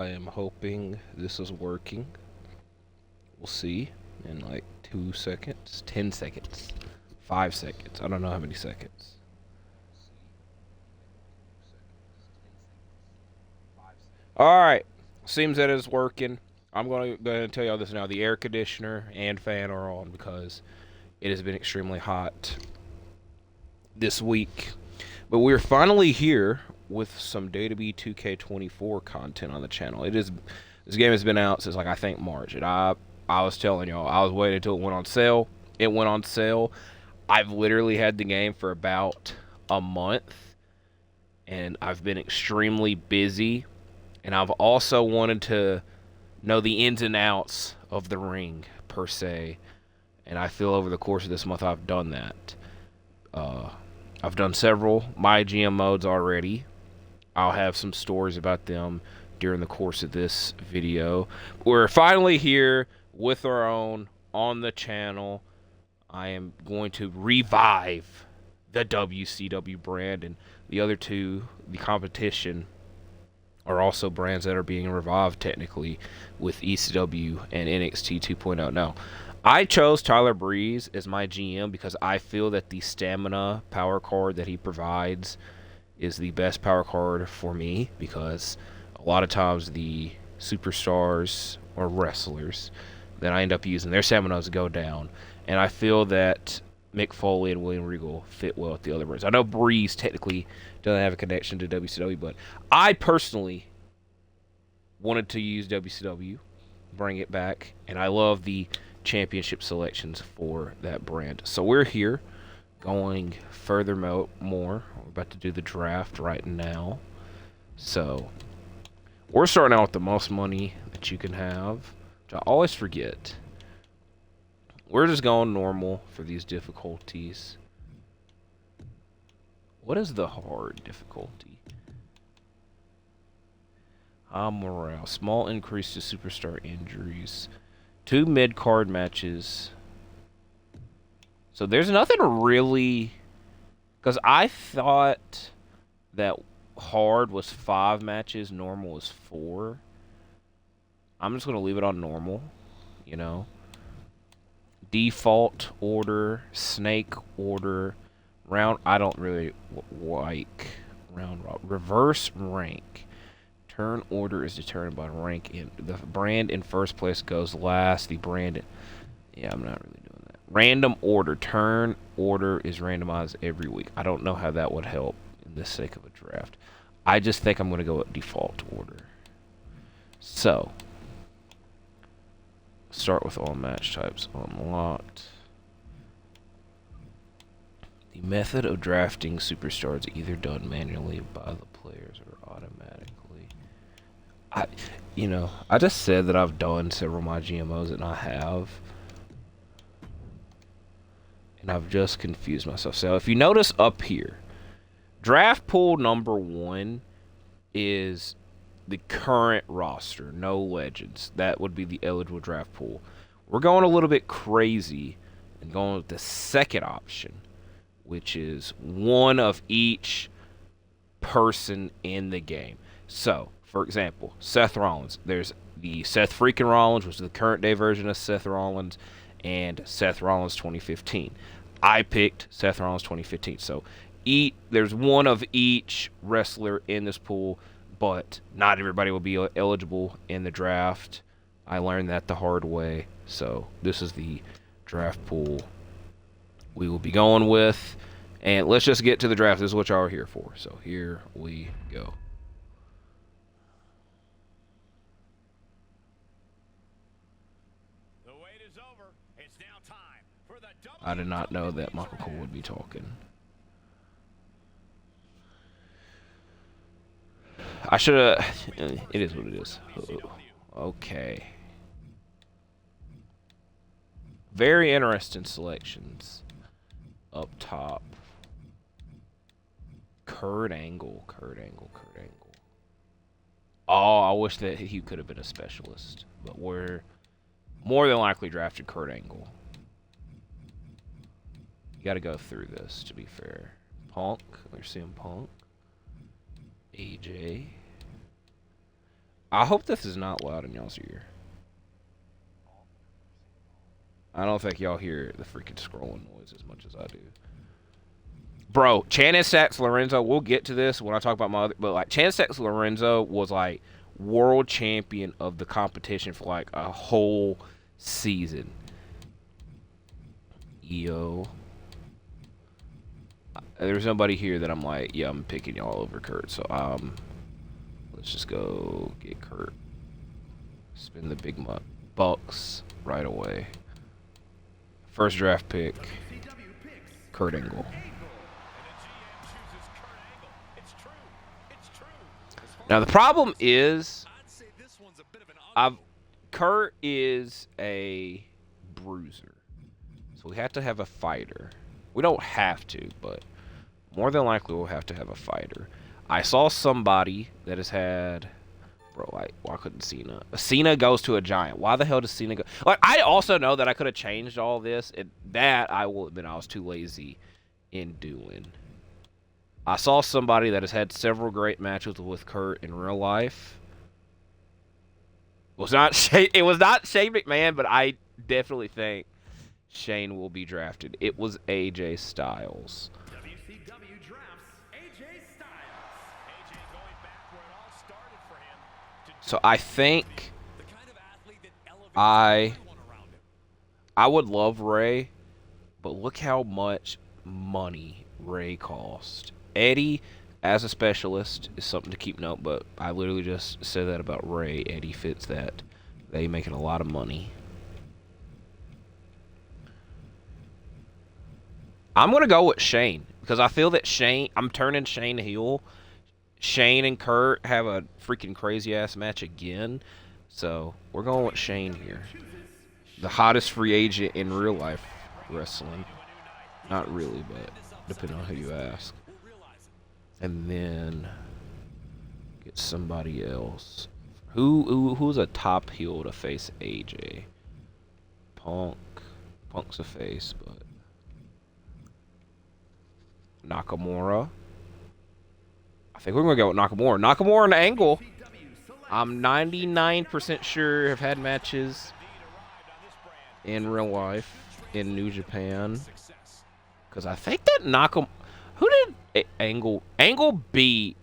I am hoping this is working. We'll see in like 2 seconds, 10 seconds, 5 seconds. I don't know how many seconds. All right. Seems that it's working. I'm going to tell y'all this now. The air conditioner and fan are on because it has been extremely hot this week. But we're finally here with some WWE 2K24 content on the channel. This game has been out since like I think March, and I was telling y'all I was waiting until it went on sale. It went on sale. I've literally had the game for about a month, and I've been extremely busy. And I've also wanted to know the ins and outs of the ring per se, and I feel over the course of this month I've done that. Uh, I've done several MyGM modes already. I'll have some stories about them during the course of this video. We're finally here with our own on the channel. I am going to revive the WCW brand, and the other two, the competition, are also brands that are being revived technically with ECW and NXT 2.0. Now, I chose Tyler Breeze as my GM because I feel that the stamina power card that he provides is the best power card for me, because a lot of times the superstars or wrestlers that I end up using, their staminas go down, and I feel that Mick Foley and William Regal fit well with the other brands. I know Breeze technically doesn't have a connection to WCW, but I personally wanted to use WCW, bring it back, and I love the championship selections for that brand. So we're here going further more. We're about to do the draft right now. So we're starting out with the most money that you can have, which I always forget. We're just going normal for these difficulties. What is the hard difficulty? Morale. Small increase to superstar injuries. 2 mid-card matches. So there's nothing really... Because I thought that hard was 5 matches, normal was 4. I'm just going to leave it on normal, you know. Default order, snake order, round... I don't really like round robin. Reverse rank. Turn order is determined by rank. The brand in first place goes last. The brand... Yeah, I'm not really doing that. Random order. Turn order is randomized every week. I don't know how that would help in the sake of a draft. I just think I'm going to go with default order. So, start with all match types unlocked. The method of drafting superstars is either done manually by the players or automatically. I just said that I've done several of my GMOs, and I have. And I've just confused myself. So if you notice up here, draft pool number 1 is the current roster, no legends. That would be the eligible draft pool. We're going a little bit crazy and going with the second option, which is 1 of each person in the game. So, for example, Seth Rollins. There's the Seth freaking Rollins, which is the current day version of Seth Rollins, and Seth Rollins 2015. I picked Seth Rollins 2015. So there's 1 of each wrestler in this pool, but not everybody will be eligible in the draft. I learned that the hard way. So this is the draft pool we will be going with. And let's just get to the draft. This is what y'all are here for. So here we go. I did not know that Michael Cole would be talking. I should have... It is what it is. Okay. Very interesting selections up top. Kurt Angle. Oh, I wish that he could have been a specialist. But we're more than likely drafted Kurt Angle. You got to go through this, to be fair. Punk. We're seeing Punk. AJ. I hope this is not loud in y'all's ear. I don't think y'all hear the freaking scrolling noise as much as I do. Bro, Channing Stacks Lorenzo, we'll get to this when I talk about my other, but like Channing Stacks Lorenzo was like world champion of the competition for like a whole season. Yo. There's nobody here that I'm like, yeah, I'm picking y'all over Kurt. So let's just go get Kurt. Spend the big bucks right away. First draft pick, Kurt Angle. Now the problem is, Kurt is a bruiser, so we have to have a fighter. We don't have to, but more than likely we'll have to have a fighter. I saw somebody that has had, bro, like, why couldn't Cena? Cena goes to a giant. Why the hell does Cena go? Like, I also know that I could have changed all this, and that I will admit I was too lazy in doing. I saw somebody that has had several great matches with Kurt in real life. It was not Shane McMahon, but I definitely think Shane will be drafted. It was AJ Styles. WCW drafts AJ Styles. AJ going back where it all started for him. So I think I would love Ray, but look how much money Ray cost. Eddie, as a specialist, is something to keep note, but I literally just said that about Ray. Eddie fits that. They making a lot of money. I'm going to go with Shane, because I feel that I'm turning Shane heel. Shane and Kurt have a freaking crazy-ass match again, so we're going with Shane here. The hottest free agent in real-life wrestling. Not really, but depending on who you ask. And then get somebody else. Who's a top heel to face AJ? Punk. Punk's a face, but Nakamura. I think we're gonna go with Nakamura. Nakamura and Angle. I'm 99% sure have had matches in real life in New Japan. Because I think that Nakamura. Who did Angle beat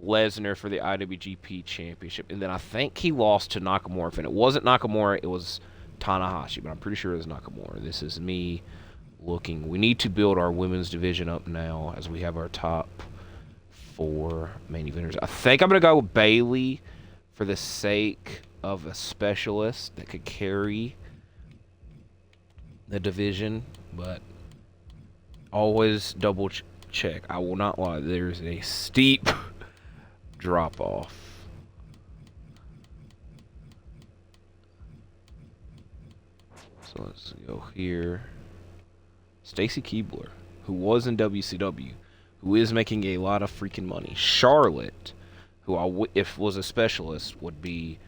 Lesnar for the IWGP Championship? And then I think he lost to Nakamura. If it wasn't Nakamura, it was Tanahashi. But I'm pretty sure it was Nakamura. This is me looking. We need to build our women's division up now as we have our top 4 main eventers. I think I'm going to go with Bayley for the sake of a specialist that could carry the division. But always double check. I will not lie. There's a steep drop off. So let's go here. Stacy Keibler, who was in WCW, who is making a lot of freaking money. Charlotte, who if was a specialist, would be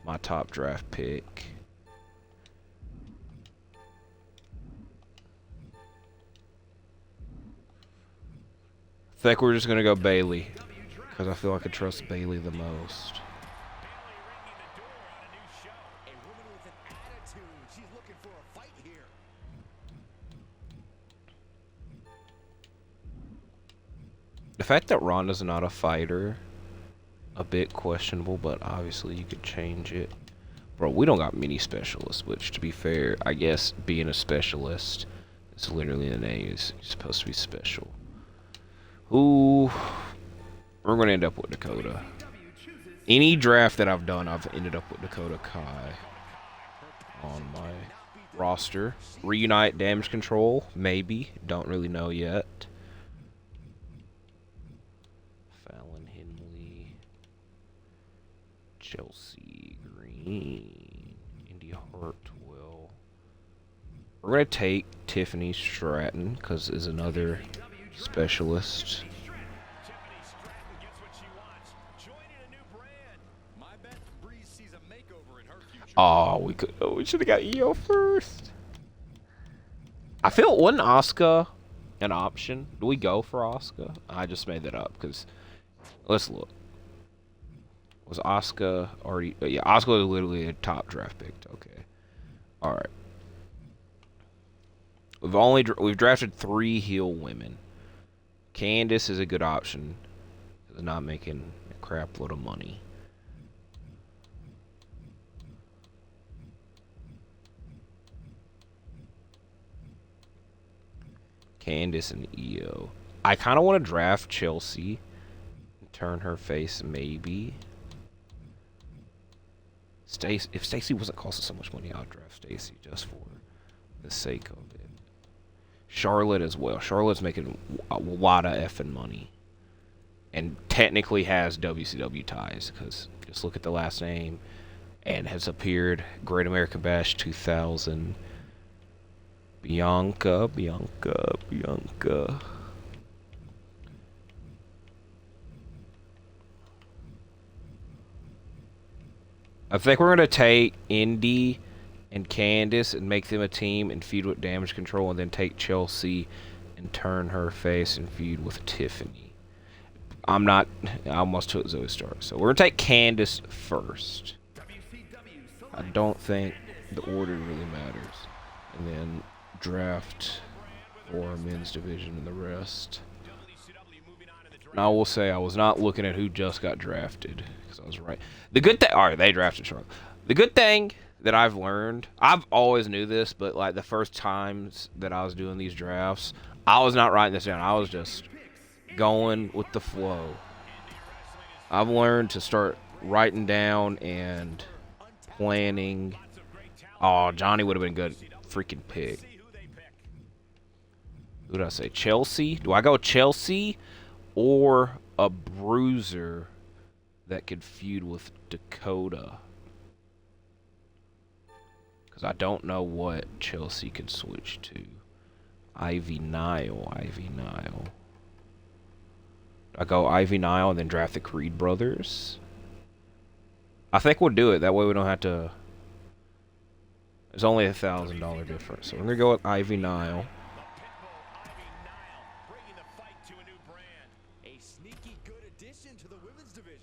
my top draft pick. I think we're just going to go Bayley, because I feel like I trust Bayley the most. The fact that Ronda's not a fighter, a bit questionable, but obviously you could change it. Bro, we don't got many specialists, which, to be fair, I guess being a specialist, it's literally the name, is supposed to be special. Ooh, we're going to end up with Dakota. Any draft that I've done, I've ended up with Dakota Kai on my roster. Reunite Damage Control, maybe. Don't really know yet. Fallon Henley. Chelsea Green. India Hartwell. We're going to take Tiffany Stratton, because is another specialist. Oh, we should have got EO first. I feel wasn't Asuka an option? Do we go for Asuka? I just made that up because let's look. Was Asuka already? Yeah, Asuka was literally a top draft pick. Okay. All right. We've drafted 3 heel women. Candice is a good option. It's not making a crap load of money. Candice and Io. I kind of want to draft Chelsea. Turn her face, maybe. If Stacy wasn't costing so much money, I'd draft Stacy just for the sake of it. Charlotte as well. Charlotte's making a lot of effing money. And technically has WCW ties, because just look at the last name. And has appeared Great American Bash 2000. Bianca. I think we're going to take Indy and Candice and make them a team and feud with Damage Control, and then take Chelsea and turn her face and feud with Tiffany. I almost took Zoe Stark. So we're going to take Candice first. I don't think the order really matters. And then draft for men's division and the rest. And I will say I was not looking at who just got drafted, because I was right. The good thing, alright, they drafted Charlotte. The good thing that I've learned, I've always knew this, but like the first times that I was doing these drafts, I was not writing this down. I was just going with the flow. I've learned to start writing down and planning. Oh, Johnny would have been a good freaking pick. Who did I say? Chelsea? Do I go Chelsea or a bruiser that could feud with Dakota? Because I don't know what Chelsea could switch to. Ivy Nile. I go Ivy Nile and then draft the Creed brothers. I think we'll do it. That way we don't have to. There's only $1,000 difference. So we're going to go with Ivy Nile.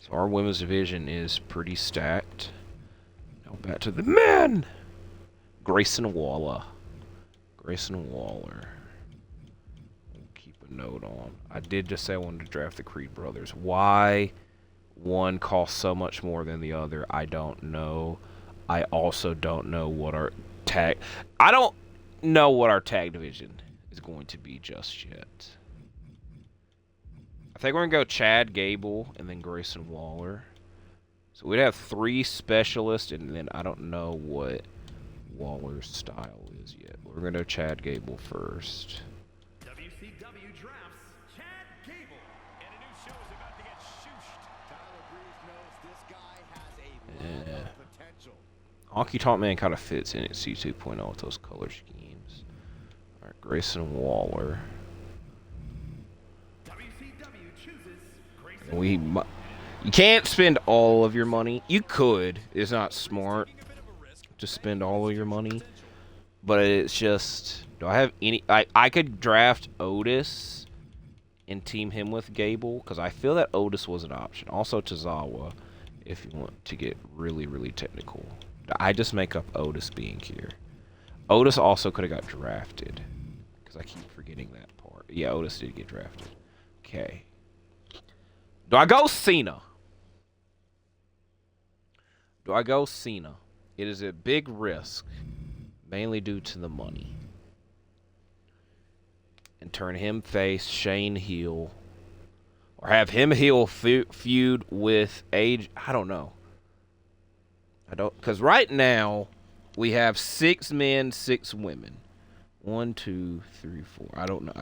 So our women's division is pretty stacked. Now back to the men. Grayson Waller. Keep a note on. I did just say I wanted to draft the Creed brothers. Why one costs so much more than the other, I don't know. I also don't know what our tag... I don't know what our tag division is going to be just yet. I think we're going to go Chad Gable and then Grayson Waller. So we'd have 3 specialists, and then I don't know what Waller's style is yet. We're going to go Chad Gable first. WCW drafts Chad Gable. And a new show is about to get shooshed. Tyler Breeze knows this guy has a lot of potential. Honky Tonk Man kind of fits in at C 2.0 with those color schemes. Alright, Grayson Waller. WCW chooses Grayson. You can't spend all of your money. You could. It's not smart to spend all of your money. But it's just... Do I have any... I could draft Otis and team him with Gable, because I feel that Otis was an option. Also Tozawa, if you want to get really, really technical. I just make up Otis being here. Otis also could have got drafted, because I keep forgetting that part. Yeah, Otis did get drafted. Okay. Do I go Cena? It is a big risk, mainly due to the money. And turn him face, Shane heel. Or have him heel feud with Age. I don't know. Because right now, we have 6 men, 6 women. 1, 2, 3, 4. I don't know.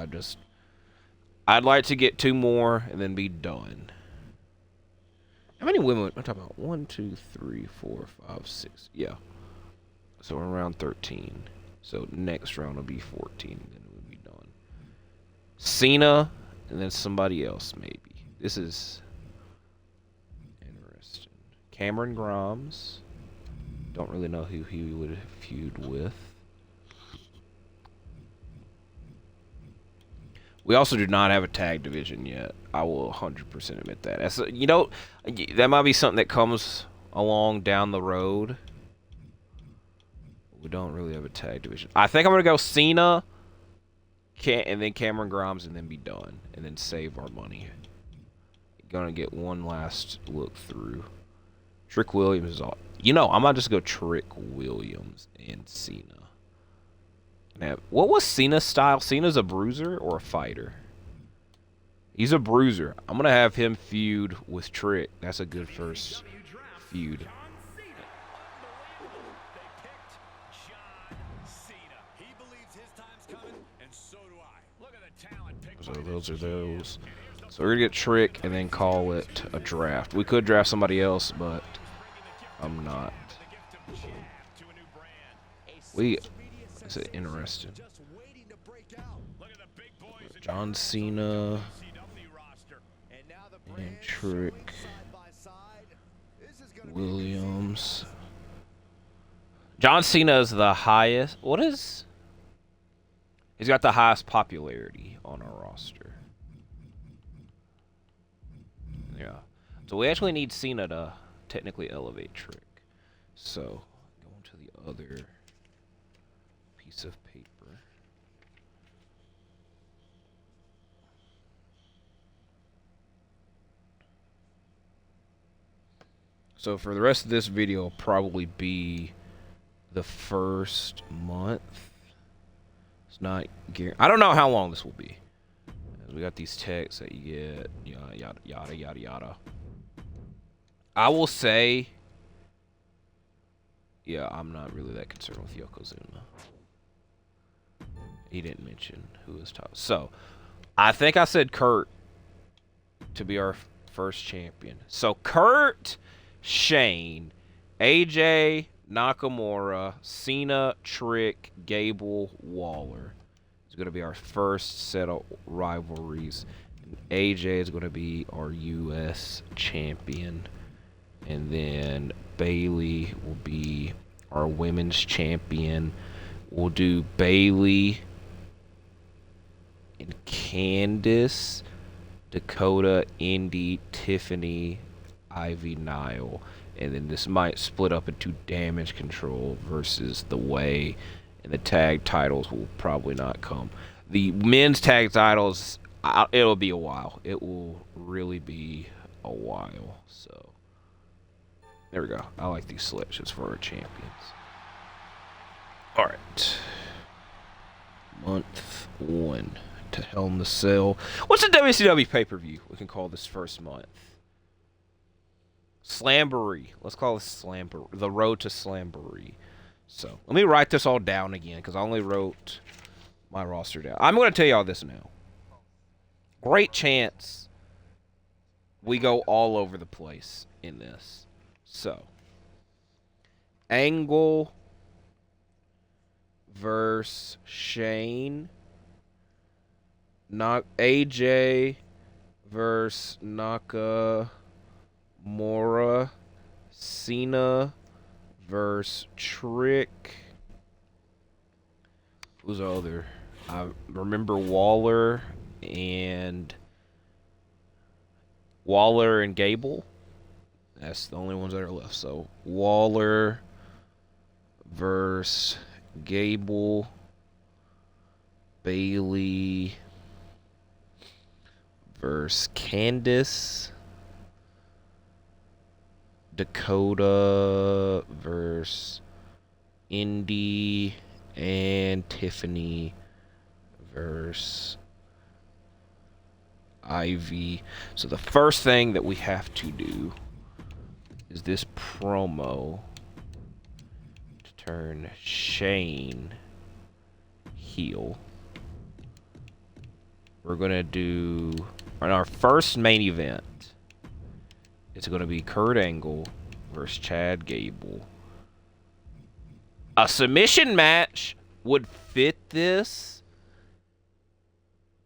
I'd like to get 2 more and then be done. How many women? I'm talking about 1, 2, 3, 4, 5, 6. Yeah. So we're around 13. So next round will be 14, and then we'll be done. Cena, and then somebody else maybe. This is interesting. Cameron Grimes. Don't really know who he would feud with. We also do not have a tag division yet. I will 100% admit that. That's, you know, that might be something that comes along down the road. We don't really have a tag division. I think I'm going to go Cena, and then Cameron Grimes, and then be done. And then save our money. Gonna get one last look through. Trick Williams is all. You know, I might just go Trick Williams and Cena. Now, what was Cena's style? Cena's a bruiser or a fighter? He's a bruiser. I'm gonna have him feud with Trick. That's a good first feud. So those are those. So we're gonna get Trick and then call it a draft. We could draft somebody else, but I'm not. Is it interesting? John Cena and Trick Williams. John Cena is the highest. What is? He's got the highest popularity on our roster. Yeah. So we actually need Cena to technically elevate Trick. So, going to the other piece of paper. So for the rest of this video, it'll probably be the first month. It's not guaranteed. I don't know how long this will be. We got these texts that you get, yada, yada, yada, yada, yada. I will say, yeah, I'm not really that concerned with Yokozuna. He didn't mention who was top. So, I think I said Kurt to be our first champion. So, Kurt, Shane, AJ, Nakamura, Cena, Trick, Gable, Waller. Going to be our first set of rivalries. And AJ is going to be our U.S. champion, and then Bailey will be our women's champion. We'll do Bailey and Candice, Dakota, Indy, Tiffany, Ivy, Nile, and then this might split up into Damage Control versus The Way. And the tag titles will probably not come. The men's tag titles, it'll be a while. It will really be a while. So, there we go. I like these selections for our champions. Alright. Month 1 to Hell in the Cell. What's a WCW pay-per-view? We can call this first month. Slamboree. Let's call this Slamboree. The Road to Slamboree. So, let me write this all down again, because I only wrote my roster down. I'm going to tell you all this now. Great chance we go all over the place in this. So, Angle versus Shane. AJ versus Nakamura. Cena versus Trick. Who's the other? I remember Waller and Gable. That's the only ones that are left. So Waller versus Gable. Bailey versus Candice. Dakota versus Indy, and Tiffany versus Ivy. So the first thing that we have to do is this promo to turn Shane heel. We're going to do, on our first main event, it's going to be Kurt Angle versus Chad Gable. A submission match would fit this,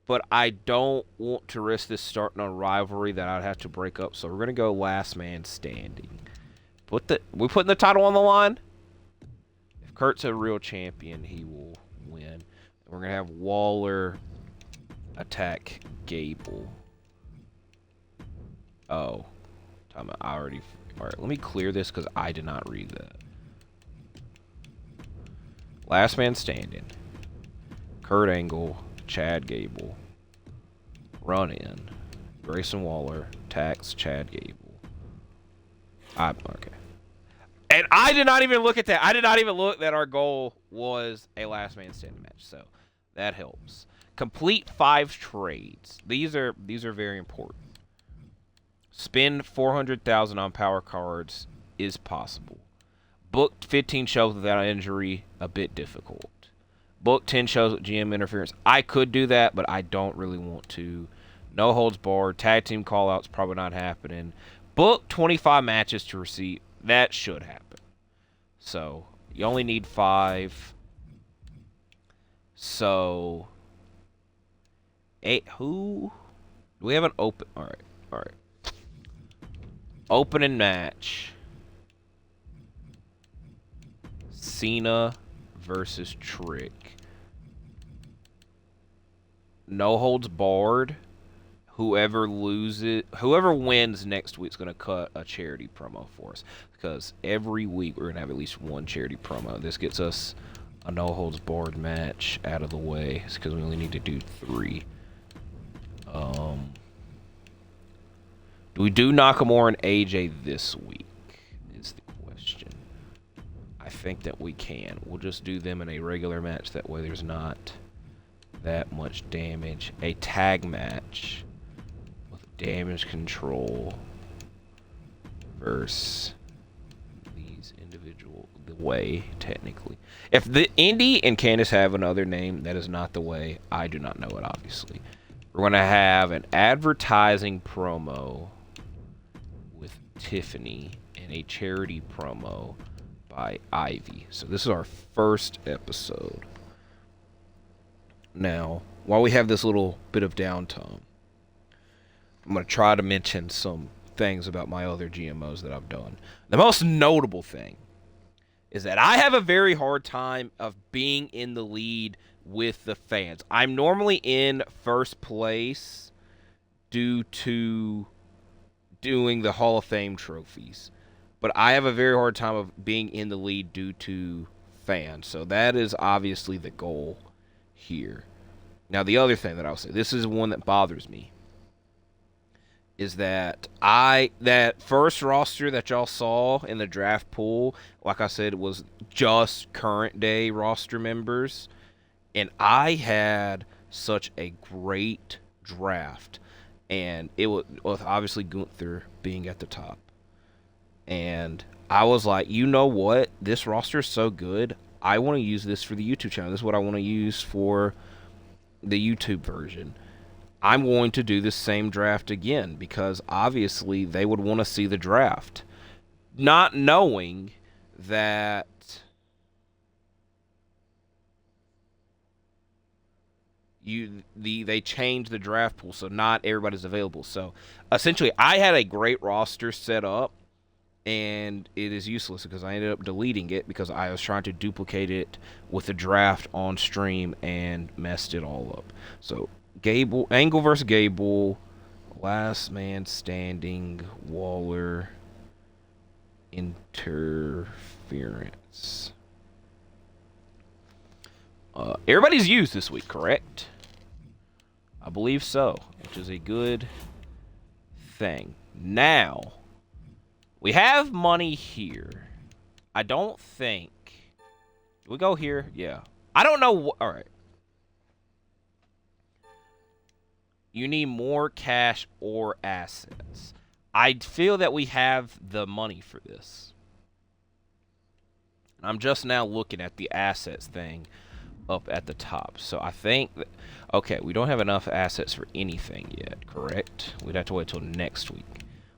but I don't want to risk this starting a rivalry that I'd have to break up. So we're going to go last man standing. We putting the title on the line? If Kurt's a real champion, he will win. We're going to have Waller attack Gable. Oh. I already... Alright, let me clear this because I did not read that. Last man standing. Kurt Angle, Chad Gable. Run in. Grayson Waller, attacks Chad Gable. Okay. And I did not even look at that. I did not even look that our goal was a last man standing match. So that helps. Complete 5 trades. These are very important. Spend 400,000 on power cards is possible. Booked 15 shows without injury, a bit difficult. Booked 10 shows with GM interference. I could do that, but I don't really want to. No holds barred. Tag team callouts probably not happening. Book 25 matches to receive. That should happen. So, you only need 5. So, 8. Who? Do we have an open? Alright. Opening match. Cena versus Trick. No holds barred. Whoever wins next week's going to cut a charity promo for us. Because every week we're going to have at least one charity promo. This gets us a no holds barred match out of the way. It's because we only need to do 3. Do we do Nakamura and AJ this week? Is the question. I think that we can. We'll just do them in a regular match. That way there's not that much damage. A tag match with damage control versus these individual. The Way, technically. If the Indy and Candice have another name, that is not the Way. I do not know it, obviously. We're going to have an advertising promo with Tiffany and a charity promo by Ivy. So this is our first episode. Now, while we have this little bit of downtime, I'm going to try to mention some things about my other GMOs that I've done. The most notable thing is that I have a very hard time of being in the lead with the fans. I'm normally in first place due to doing the Hall of Fame trophies. But I have a very hard time of being in the lead due to fans. So that is obviously the goal here. Now the other thing that I'll say, this is one that bothers me, is that that first roster that y'all saw in the draft pool, like I said, was just current day roster members. And I had such a great draft. And it was with obviously Gunther being at the top. And I was like, you know what? This roster is so good. I want to use this for the YouTube channel. This is what I want to use for the YouTube version. I'm going to do the same draft again because obviously they would want to see the draft. Not knowing that they changed the draft pool, so not everybody's available. So essentially I had a great roster set up, and it is useless because I ended up deleting it because I was trying to duplicate it with the draft on stream and messed it all up. So Angle versus Gable, last man standing, Waller, interference. Everybody's used this week, correct? I believe so, which is a good thing. Now, we have money here. I don't think... Do we go here? Yeah. I don't know... Alright. You need more cash or assets. I feel that we have the money for this. I'm just now looking at the assets thing up at the top. So I think that... Okay, we don't have enough assets for anything yet, correct? We'd have to wait till next week.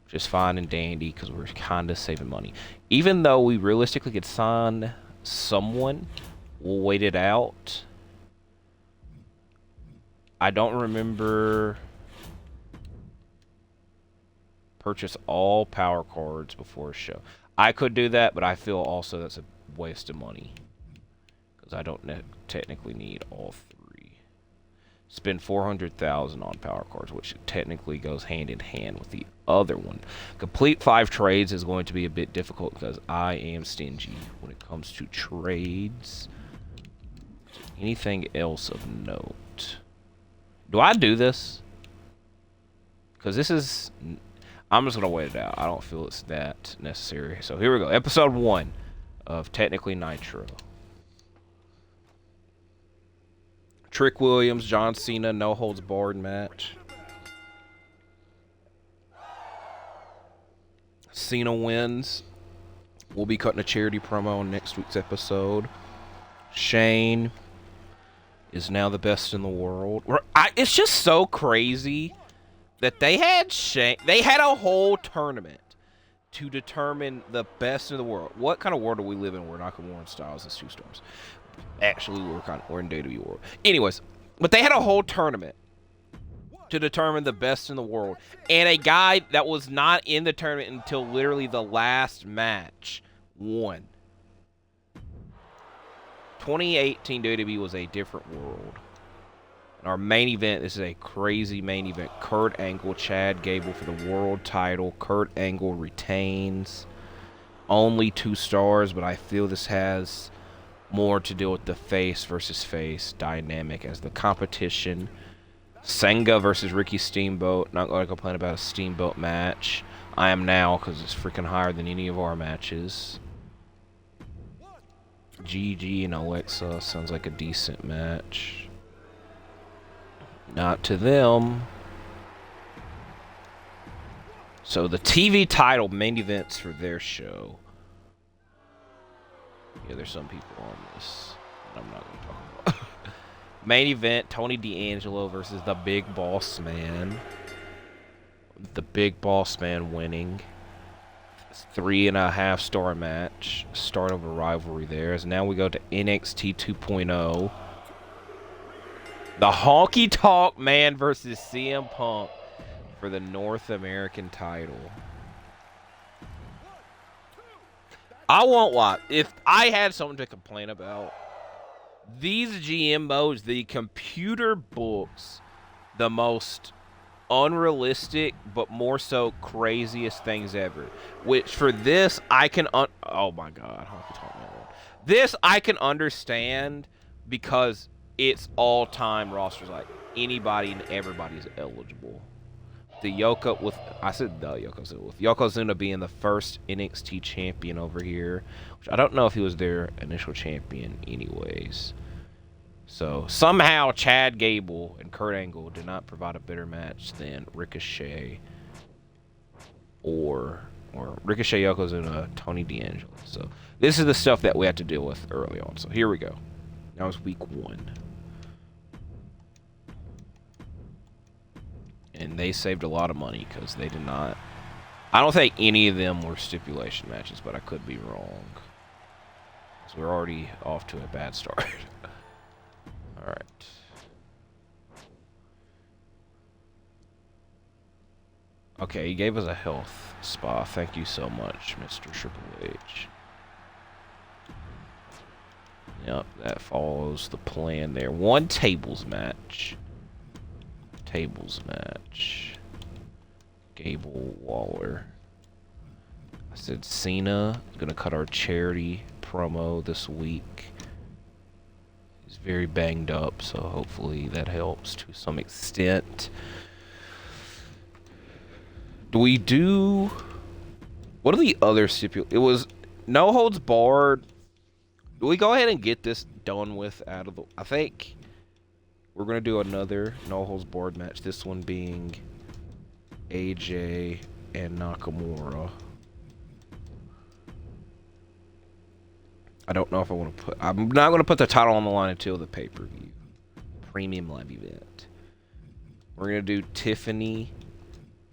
Which is fine and dandy because we're kind of saving money. Even though we realistically could sign someone, we'll wait it out. I don't remember... Purchase all power cards before a show. I could do that, but I feel also that's a waste of money. Because I don't technically need all 3. spend 400,000 on power cards, which technically goes hand in hand with the other one. Complete 5 trades is going to be a bit difficult because I am stingy when it comes to trades. Anything else of note? Do I do this? Because this is... I'm just going to wait it out. I don't feel it's that necessary. So here we go. Episode 1 of Technically Nitro. Trick Williams, John Cena, no holds barred match. Cena wins. We'll be cutting a charity promo on next week's episode. Shane is now the best in the world. It's just so crazy that they had Shane. They had a whole tournament to determine the best in the world. What kind of world do we live in where Nakamura and Styles is 2 stars? Actually, we're in WWE world. Anyways, but they had a whole tournament to determine the best in the world. And a guy that was not in the tournament until literally the last match won. 2018 WWE was a different world. And our main event, this is a crazy main event. Kurt Angle, Chad Gable for the world title. Kurt Angle retains. Only 2 stars, but I feel this has more to do with the face versus face dynamic as the competition. Senga versus Ricky Steamboat. Not going to complain about a Steamboat match. I am now, because it's freaking higher than any of our matches. GG and Alexa sounds like a decent match. Not to them. So the TV title main events for their show. Yeah, there's some people on this that I'm not going to talk about. Main event, Tony D'Angelo versus the Big Boss Man. The Big Boss Man winning. 3.5 star match. Start of a rivalry there. As now we go to NXT 2.0. The Honky Tonk Man versus CM Punk for the North American title. I won't lie. If I had something to complain about, these GM modes, the computer books the most unrealistic but more so craziest things ever. Which for this I can oh my god, Honky Tonk Man. This I can understand because it's all-time rosters, like anybody and everybody's eligible. The Yoko with Yokozuna being the first NXT champion over here, which I don't know if he was their initial champion anyways. So somehow Chad Gable and Kurt Angle did not provide a better match than Ricochet or Ricochet, Yokozuna, Tony D'Angelo. So this is the stuff that we had to deal with early on. So here we go. That was week 1. And they saved a lot of money because they did not... I don't think any of them were stipulation matches, but I could be wrong. So we're already off to a bad start. Alright. Okay, he gave us a health spa. Thank you so much, Mr. Triple H. Yep, that follows the plan there. 1 tables match. Gable, Waller. I said Cena is going to cut our charity promo this week. He's very banged up, so hopefully that helps to some extent. Do we do... What are the other stipulations? It was no holds barred. Do we go ahead and get this done with out of the... I think we're going to do another no holds barred match. This one being AJ and Nakamura. I don't know if I want to put... I'm not going to put the title on the line until the pay-per-view. Premium live event. We're going to do Tiffany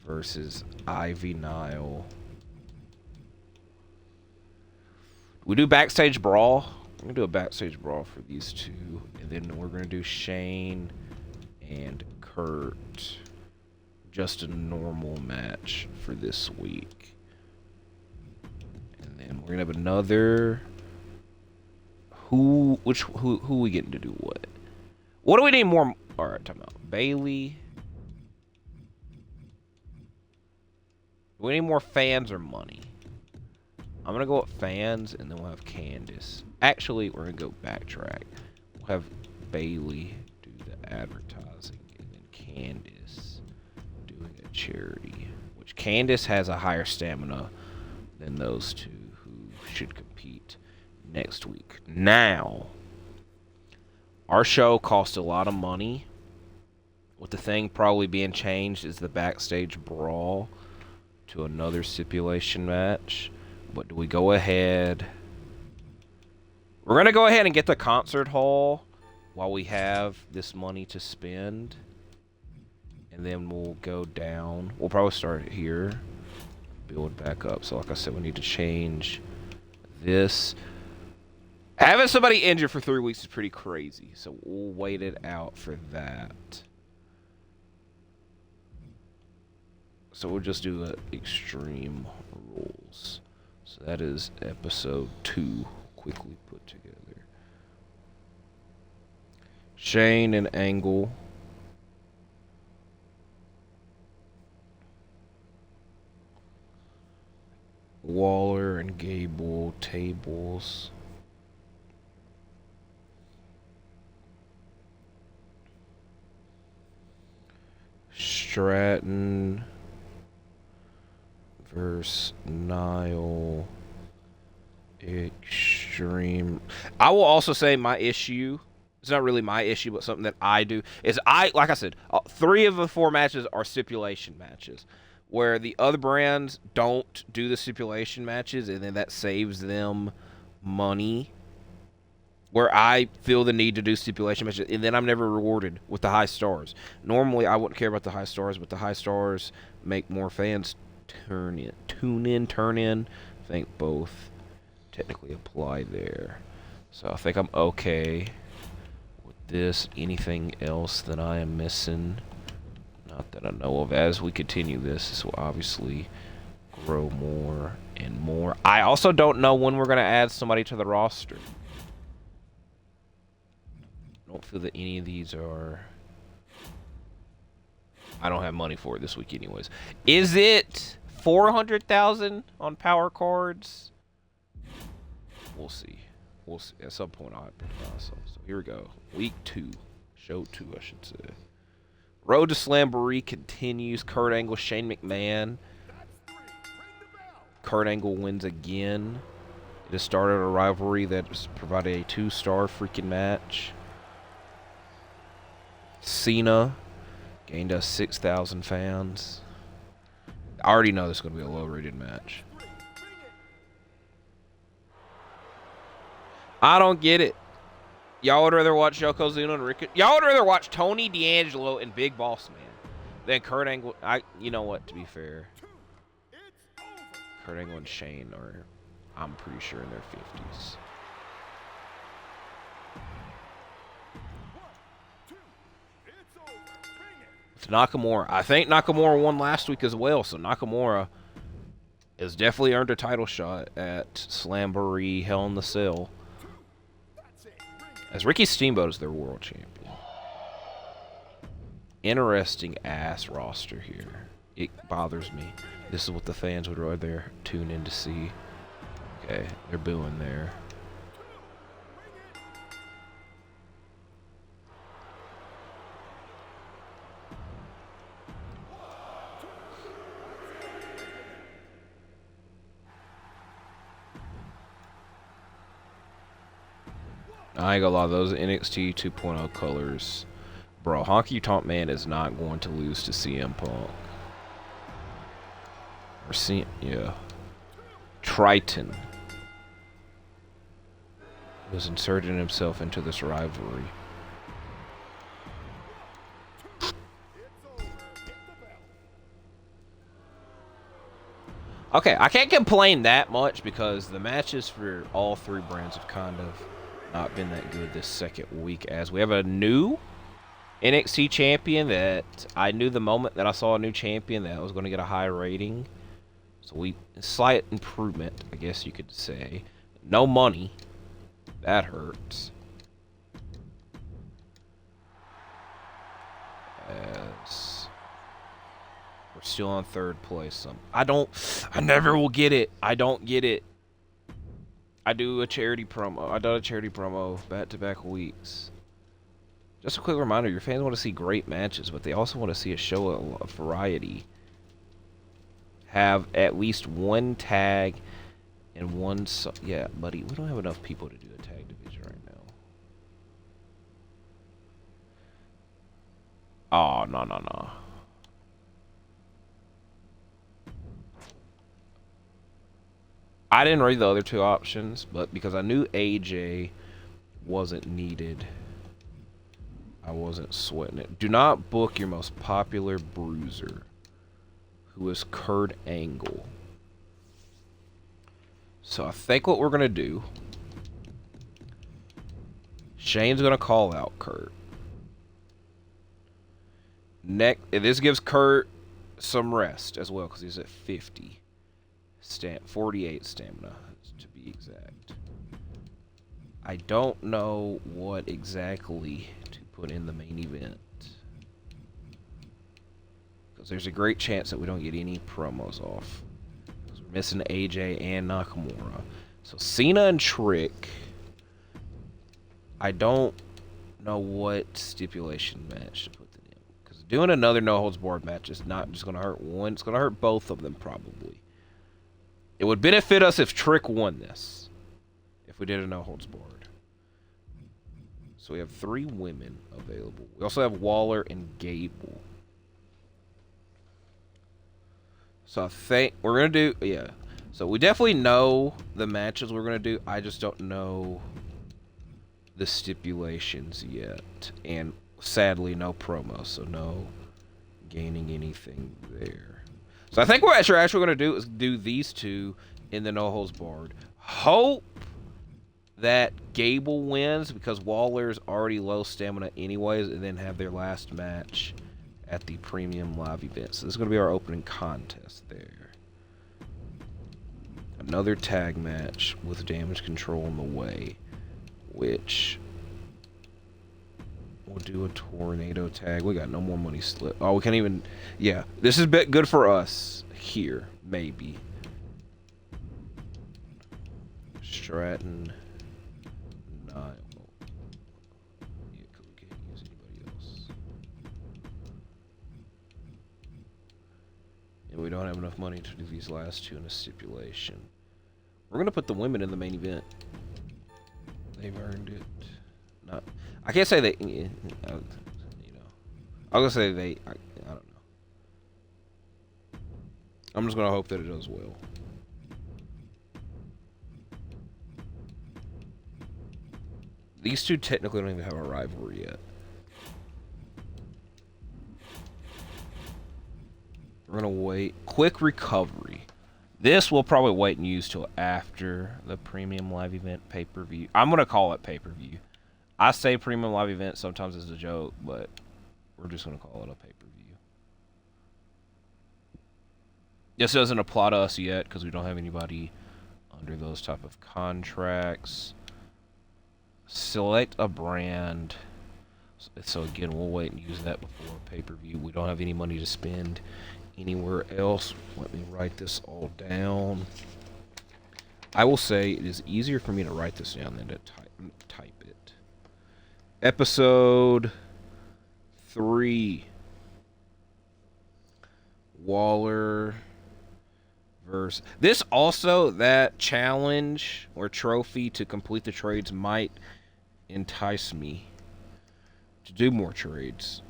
versus Ivy Nile. We do backstage brawl. We're going to do a backstage brawl for these two. And then we're going to do Shane and Kurt. Just a normal match for this week. And then we're going to have another... Who we getting to do what? What do we need more? Alright, time out. Bailey. Do we need more fans or money? I'm gonna go with fans, and then we'll have Candace. Actually, we're gonna go backtrack. We'll have Bailey do the advertising, and then Candace doing a charity. Which Candace has a higher stamina than those two who should compete next week. Now, our show cost a lot of money. With the thing probably being changed is the backstage brawl to another stipulation match. But do we go ahead? We're going to go ahead and get the concert hall while we have this money to spend. And then we'll go down. We'll probably start here. Build back up. So like I said, we need to change this. Having somebody injured for 3 weeks is pretty crazy. So we'll wait it out for that. So we'll just do the Extreme Rules. So that is episode 2, quickly put together. Shane and Angle. Waller and Gable tables. Stratton versus Nile. Extreme. I will also say my issue, it's not really my issue, but something that I do, is like I said, 3 of the 4 matches are stipulation matches, where the other brands don't do the stipulation matches, and then that saves them money. Where I feel the need to do stipulation matches, and then I'm never rewarded with the high stars. Normally, I wouldn't care about the high stars, but the high stars make more fans turn in. I think both technically apply there. So I think I'm okay with this. Anything else that I am missing? Not that I know of. As we continue this will obviously grow more and more. I also don't know when we're going to add somebody to the roster. I don't feel that any of these are... I don't have money for it this week anyways. Is it 400,000 on power cards? We'll see. We'll see. At some point I'll have to put it myself. So here we go. Week 2. Show 2, I should say. Road to Slamboree continues. Kurt Angle, Shane McMahon. Kurt Angle wins again. It has started a rivalry that has provided a 2-star freaking match. Cena gained us 6,000 fans. I already know this is going to be a low-rated match. I don't get it. Y'all would rather watch Yokozuna and Ricochet. Y'all would rather watch Tony D'Angelo and Big Boss Man than Kurt Angle. You know what? To be fair, Kurt Angle and Shane are, I'm pretty sure, in their 50s. It's Nakamura. I think Nakamura won last week as well, so Nakamura has definitely earned a title shot at Slamboree Hell in the Cell. As Ricky Steamboat is their world champion. Interesting ass roster here. It bothers me. This is what the fans would rather tune in to see. Okay, they're booing there. I ain't gonna lie, those NXT 2.0 colors. Bro, Honky Tonk Man is not going to lose to CM Punk. Or yeah. Triton was inserting himself into this rivalry. Okay, I can't complain that much because the matches for all 3 brands have kind of not been that good this second week, as we have a new NXT champion that I knew the moment that I saw a new champion that was going to get a high rating. So slight improvement, I guess you could say. No money. That hurts. We're still on third place. I never will get it. I don't get it. I do a charity promo. I done a charity promo back-to-back weeks. Just a quick reminder, your fans want to see great matches, but they also want to see a show of variety. Have at least one tag and one... yeah, buddy, we don't have enough people to do a tag division right now. Oh, no. I didn't read the other two options, but because I knew AJ wasn't needed, I wasn't sweating it. Do not book your most popular bruiser, who is Kurt Angle. So I think what we're going to do, Shane's going to call out Kurt. This gives Kurt some rest as well, because he's at 50. 48 stamina, to be exact. I don't know what exactly to put in the main event, because there's a great chance that we don't get any promos off, because we're missing AJ and Nakamura. So Cena and Trick. I don't know what stipulation match to put them in, because doing another no holds barred match is not just going to hurt one, it's going to hurt both of them probably. It would benefit us if Trick won this, if we did a no holds barred. So we have 3 women available. We also have Waller and Gable. So I think we're going to do, yeah. So we definitely know the matches we're going to do. I just don't know the stipulations yet. And sadly, no promo, so no gaining anything there. So I think what we're actually going to do is do these two in the no holds barred. Hope that Gable wins, because Waller's already low stamina anyways, and then have their last match at the premium live event. So this is going to be our opening contest there. Another tag match with Damage Control in the way, which we'll do a tornado tag. We got no more money slip. Oh, we can't even... yeah, this is good for us here, maybe. Stratton. Niall. Yeah, because we can't use anybody else. And we don't have enough money to do these last two in a stipulation. We're going to put the women in the main event. They've earned it. Not... I can't say they, you know, I'm gonna say they, I don't know. I'm just gonna hope that it does well. These two technically don't even have a rivalry yet. We're gonna wait. Quick recovery. This we'll probably wait and use till after the premium live event pay-per-view. I'm gonna call it pay-per-view. I say premium live event sometimes as a joke, but we're just going to call it a pay-per-view. This doesn't apply to us yet because we don't have anybody under those type of contracts. Select a brand. So again, we'll wait and use that before pay-per-view. We don't have any money to spend anywhere else. Let me write this all down. I will say it is easier for me to write this down than to type it. Episode 3. Waller versus... this also, that challenge or trophy to complete the trades might entice me to do more trades.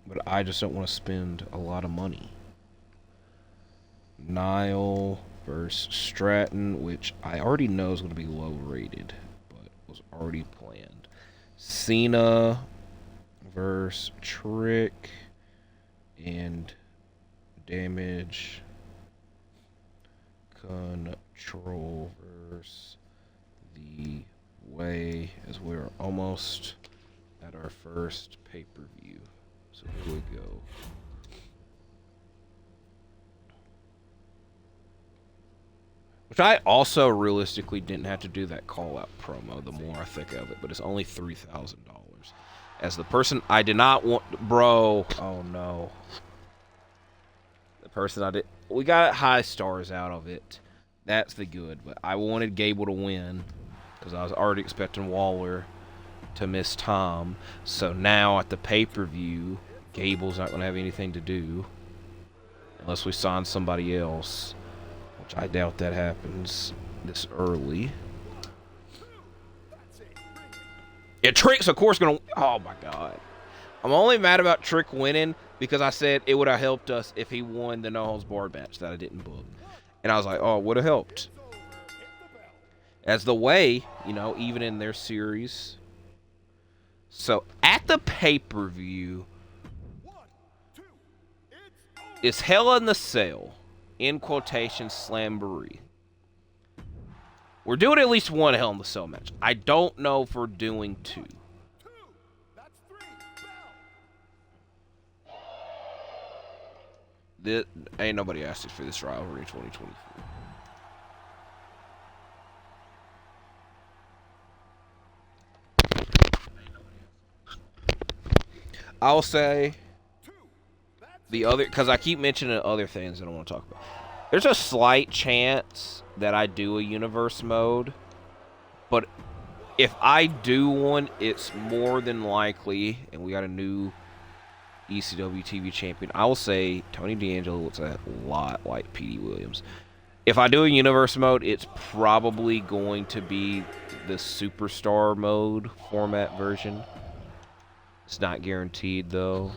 But I just don't want to spend a lot of money. Niall versus Stratton, which I already know is going to be low rated, but was already planned. Cena versus Trick and Damage Control versus The Way, as we're almost at our first pay-per-view. So here we go. Which I also realistically didn't have to do that call-out promo the more I think of it, but it's only $3,000. As the person I did not want... bro, oh no. The person I did. We got high stars out of it. That's the good. But I wanted Gable to win because I was already expecting Waller to miss Tom. So now at the pay-per-view, Gable's not going to have anything to do unless we sign somebody else, which I doubt that happens this early. Yeah, Trick's, of course, going to... Oh, my God. I'm only mad about Trick winning because I said it would have helped us if he won the No Holds Barred match that I didn't book. And I was like, oh, it would have helped. As the way, you know, even in their series. So, at the pay-per-view, it's Hell in the Cell, in quotation, Slamboree. We're doing at least one Hell in the Cell match. I don't know if we're doing two. Ain't nobody asked us for this rivalry in 2024. I'll say the other, because I keep mentioning other things that I want to talk about. There's a slight chance that I do a universe mode, but if I do one, it's more than likely, and we got a new ECW TV champion. I will say Tony D'Angelo looks a lot like Petey Williams. If I do a universe mode, it's probably going to be the superstar mode format version. It's not guaranteed, though.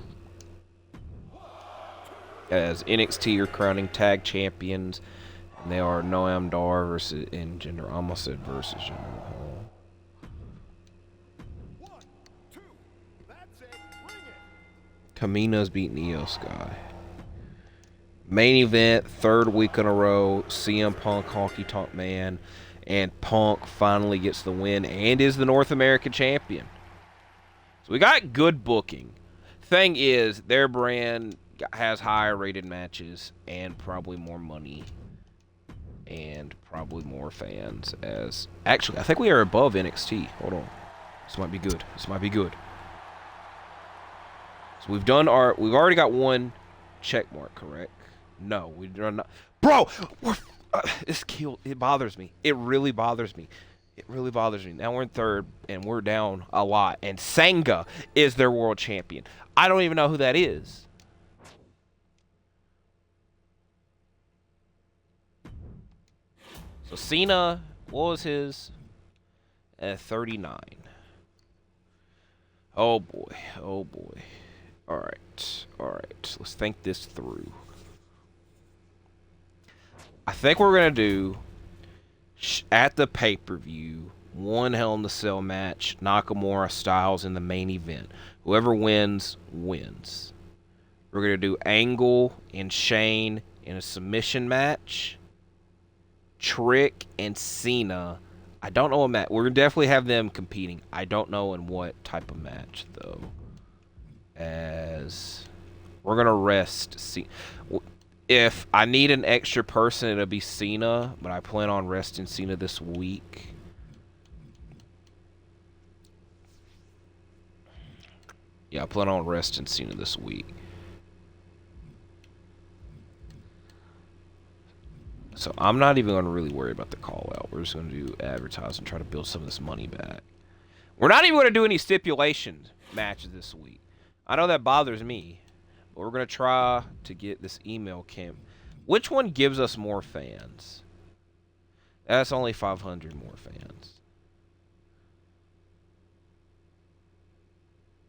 As NXT are crowning tag champions, and they are Noam Dar versus in Jinder. I almost said versus Jinder Mahal. Kamina's beating Io Sky. Main event, third week in a row. CM Punk, Honky Tonk Man, and Punk finally gets the win and is the North American champion. So we got good booking. Thing is, their brand has higher rated matches and probably more money and probably more fans. As actually, I think we are above NXT. Hold on, this might be good. This might be good. So we've already got one check mark, correct? No, we are not. Bro, it bothers me. It really bothers me. It really bothers me. Now we're in third, and we're down a lot. And Sanga is their world champion. I don't even know who that is. So Cena, what was his? 39. Oh boy. Oh boy. All right. All right. Let's think this through. I think we're going to do, at the pay-per-view, one Hell in the Cell match, Nakamura Styles in the main event. Whoever wins, wins. We're going to do Angle and Shane in a submission match. Trick and Cena. I don't know what match. We're going to definitely have them competing. I don't know in what type of match, though. As we're going to rest Cena. If I need an extra person, it'll be Cena, but I plan on resting Cena this week. Yeah, I plan on resting Cena this week. So I'm not even going to really worry about the call out. We're just going to do advertise and try to build some of this money back. We're not even going to do any stipulation matches this week. I know that bothers me. But we're going to try to get this email camp. Which one gives us more fans? That's only 500 more fans.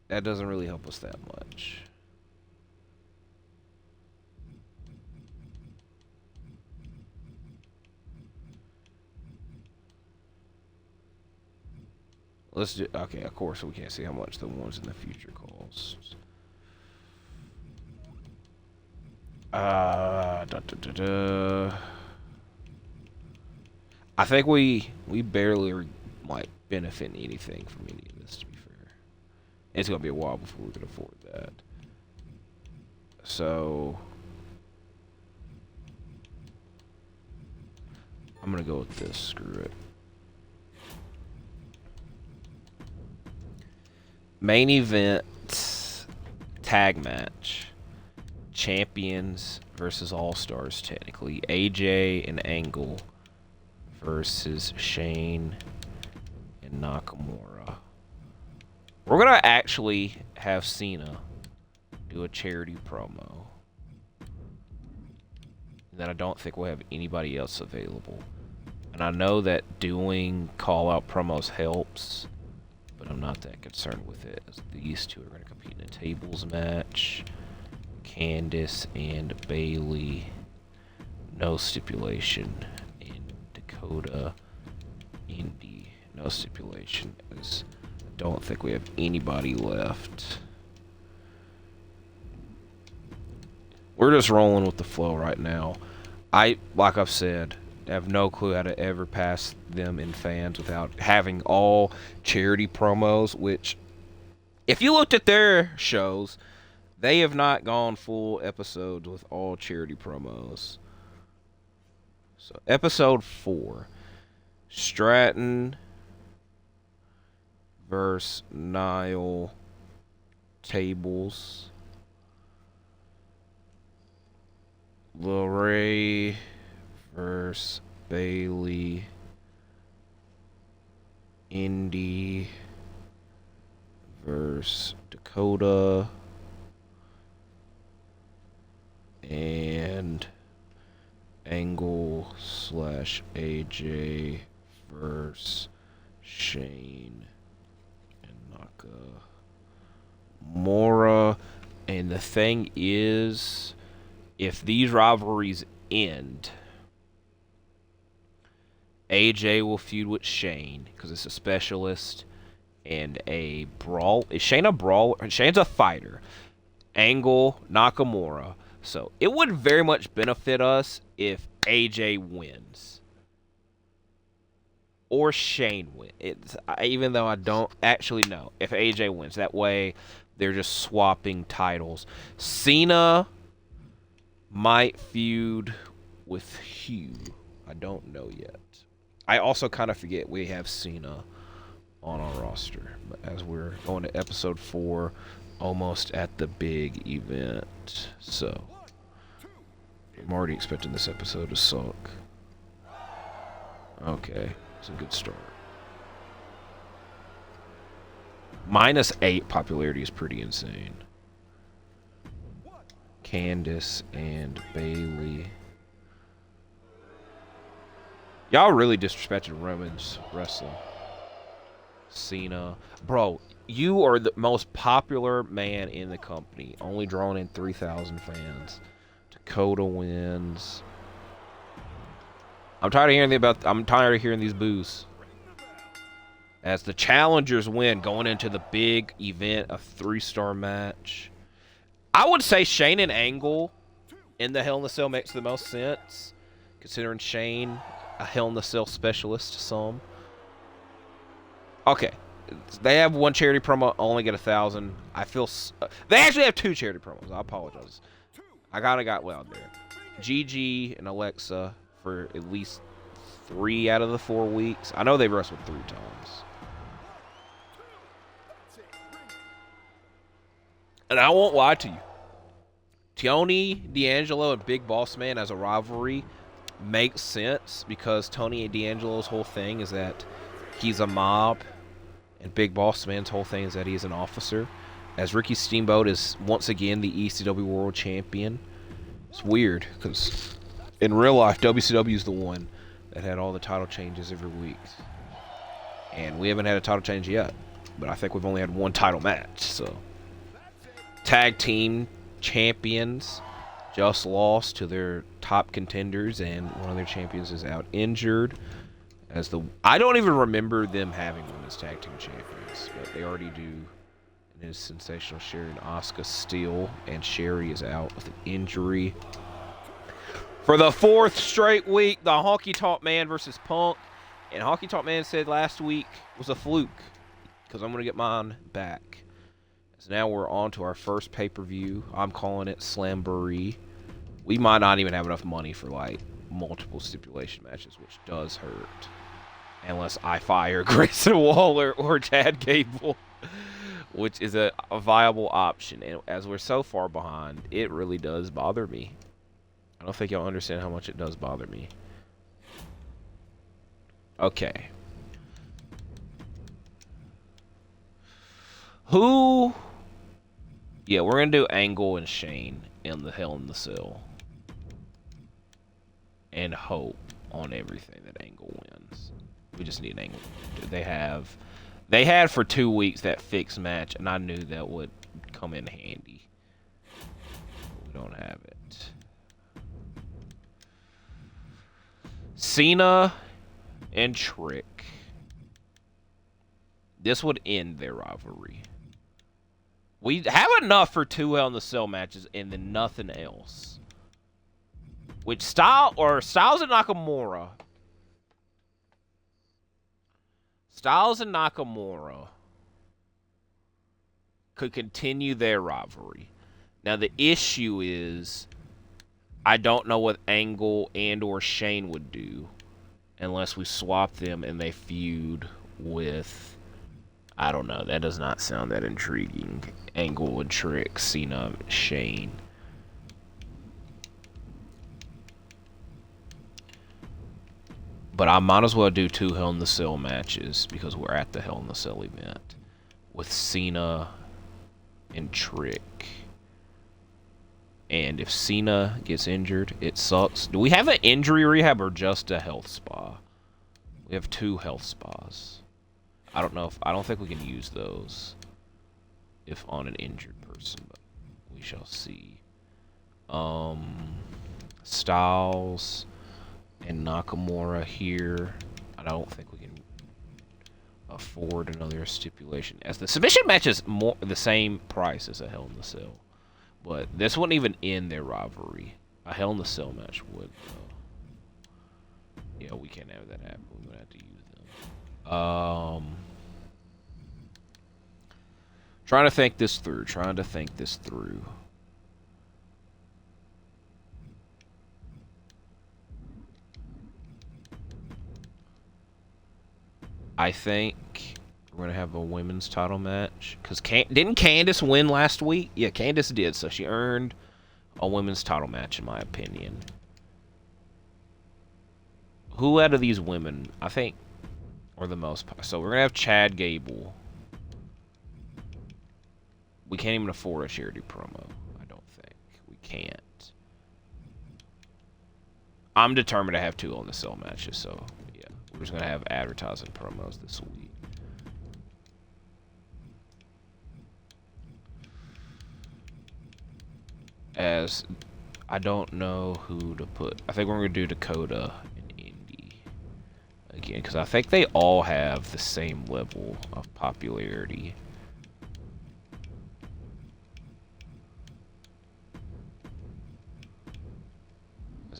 That doesn't really help us that much. Let's do... Okay, of course we can't see how much the ones in the future cost. I think we barely are, like, benefiting anything from any of this, to be fair. It's gonna be a while before we can afford that. So I'm gonna go with this. Screw it. Main event tag match. champions versus all-stars, technically. AJ and Angle versus Shane and Nakamura. We're going to actually have Cena do a charity promo. And then I don't think we'll have anybody else available. And I know that doing call-out promos helps, but I'm not that concerned with it. As these two are going to compete in a tables match. Candice and Bailey, no stipulation. And Dakota, Indy, no stipulation. As I don't think we have anybody left. We're just rolling with the flow right now. Like I've said, have no clue how to ever pass them in fans without having all charity promos, which, if you looked at their shows, they have not gone full episodes with all charity promos. So, episode 4. Stratton versus Niall Tables. LeRae versus Bailey. Indy versus Dakota. And Angle / AJ versus Shane and Nakamura. And the thing is, if these rivalries end, AJ will feud with Shane because it's a specialist and a brawl. Is Shane a brawler? Shane's a fighter. Angle, Nakamura. So it would very much benefit us if AJ wins or Shane wins. Even though I don't actually know if AJ wins. That way they're just swapping titles. Cena might feud with Hugh. I don't know yet. I also kind of forget we have Cena on our roster. But as we're going to episode 4, almost at the big event. So, I'm already expecting this episode to suck. Okay, it's a good start. -8 popularity is pretty insane. Candice and Bailey. Y'all really disrespected Roman's wrestling. Cena. Bro, you are the most popular man in the company. Only drawing in 3,000 fans. Dakota wins. I'm tired of hearing these boos. As the challengers win, going into the big event, a 3-star match. I would say Shane and Angle in the Hell in the Cell makes the most sense, considering Shane a Hell in the Cell specialist to some. Okay, they have one charity promo, only get 1,000. I feel they actually have 2 charity promos. I apologize. I got loud there. Gigi and Alexa for at least 3 out of the 4 weeks. I know they've wrestled 3 times. And I won't lie to you. Tony D'Angelo and Big Boss Man as a rivalry makes sense because Tony D'Angelo's whole thing is that he's a mob and Big Boss Man's whole thing is that he's an officer. As Ricky Steamboat is once again the ECW World Champion. It's weird because in real life, WCW is the one that had all the title changes every week. And we haven't had a title change yet. But I think we've only had 1 title match, so. Tag team champions just lost to their top contenders, and one of their champions is out injured. I don't even remember them having one as tag team champions, but they already do. And it is sensational Sherry and Asuka still, and Sherry is out with an injury. For the 4th straight week, the Honky Tonk Man versus Punk. And Honky Tonk Man said last week was a fluke, because I'm going to get mine back. So now we're on to our first pay-per-view. I'm calling it Slamboree. We might not even have enough money for, like, multiple stipulation matches, which does hurt. Unless I fire Grayson Waller or Chad Gable. which is a viable option. And as we're so far behind, it really does bother me. I don't think y'all understand how much it does bother me. Okay. Who? Yeah, we're going to do Angle and Shane in the Hell in the Cell. And hope on everything that Angle wins. We just need Angle. They had for 2 weeks that fixed match, and I knew that would come in handy. We don't have it. Cena and Trick. This would end their rivalry. We have enough for 2 Hell in the Cell matches and then nothing else. Which Styles and Nakamura. Styles and Nakamura could continue their rivalry. Now the issue is I don't know what Angle and or Shane would do unless we swap them and they feud with, I don't know, that does not sound that intriguing. Angle and Trick, Cena, Shane. But I might as well do 2 Hell in the Cell matches because we're at the Hell in the Cell event with Cena and Trick. And if Cena gets injured, it sucks. Do we have an injury rehab or just a health spa? We have 2 health spas. I don't think we can use those if on an injured person, but we shall see. Styles and Nakamura here. I don't think we can afford another stipulation, as the submission match is more the same price as a Hell in the Cell, but this wouldn't even end their rivalry. A Hell in the Cell match would, though. Yeah, we can't have that happen. We're gonna have to use them. Trying to think this through. I think we're going to have a women's title match. Because didn't Candice win last week? Yeah, Candice did. So she earned a women's title match, in my opinion. Who out of these women, I think, are the most... So we're going to have Chad Gable. We can't even afford a charity promo, I don't think. We can't. I'm determined to have 2 on the Cell matches, so... We're just going to have advertising promos this week. As I don't know who to put. I think we're going to do Dakota and Indy again, because I think they all have the same level of popularity.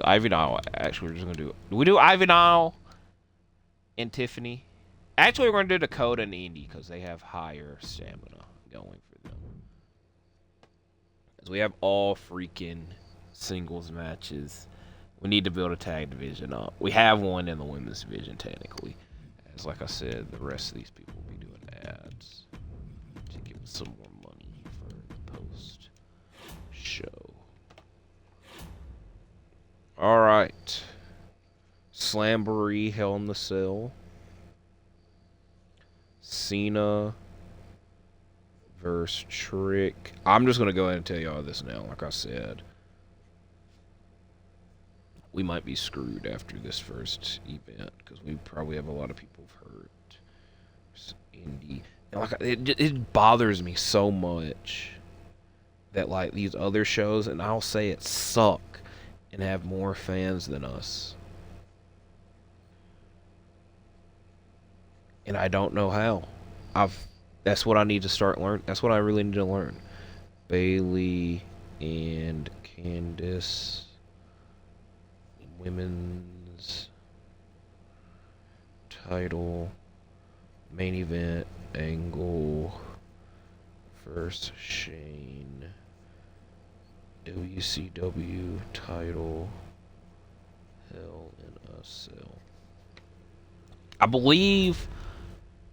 Ivy Nile, actually, we're just going to do we do Ivy Nile and Tiffany? Actually, we're going to do Dakota and Indy because they have higher stamina going for them. As we have all freaking singles matches. We need to build a tag division up. We have one in the women's division, technically. As like I said, the rest of these people will be doing ads to give us some more money for the post-show. Alright. Slamboree, Hell in the Cell. Cena versus Trick. I'm just going to go ahead and tell y'all this now. Like I said, we might be screwed after this first event because we probably have a lot of people hurt. Indy. And like, it bothers me so much that like these other shows, and I'll say it, suck and have more fans than us. And I don't know how. That's what I need to start learning. That's what I really need to learn. Bailey and Candice. Women's title. Main event. Angle. First Shane. WCW title. Hell in a Cell. I believe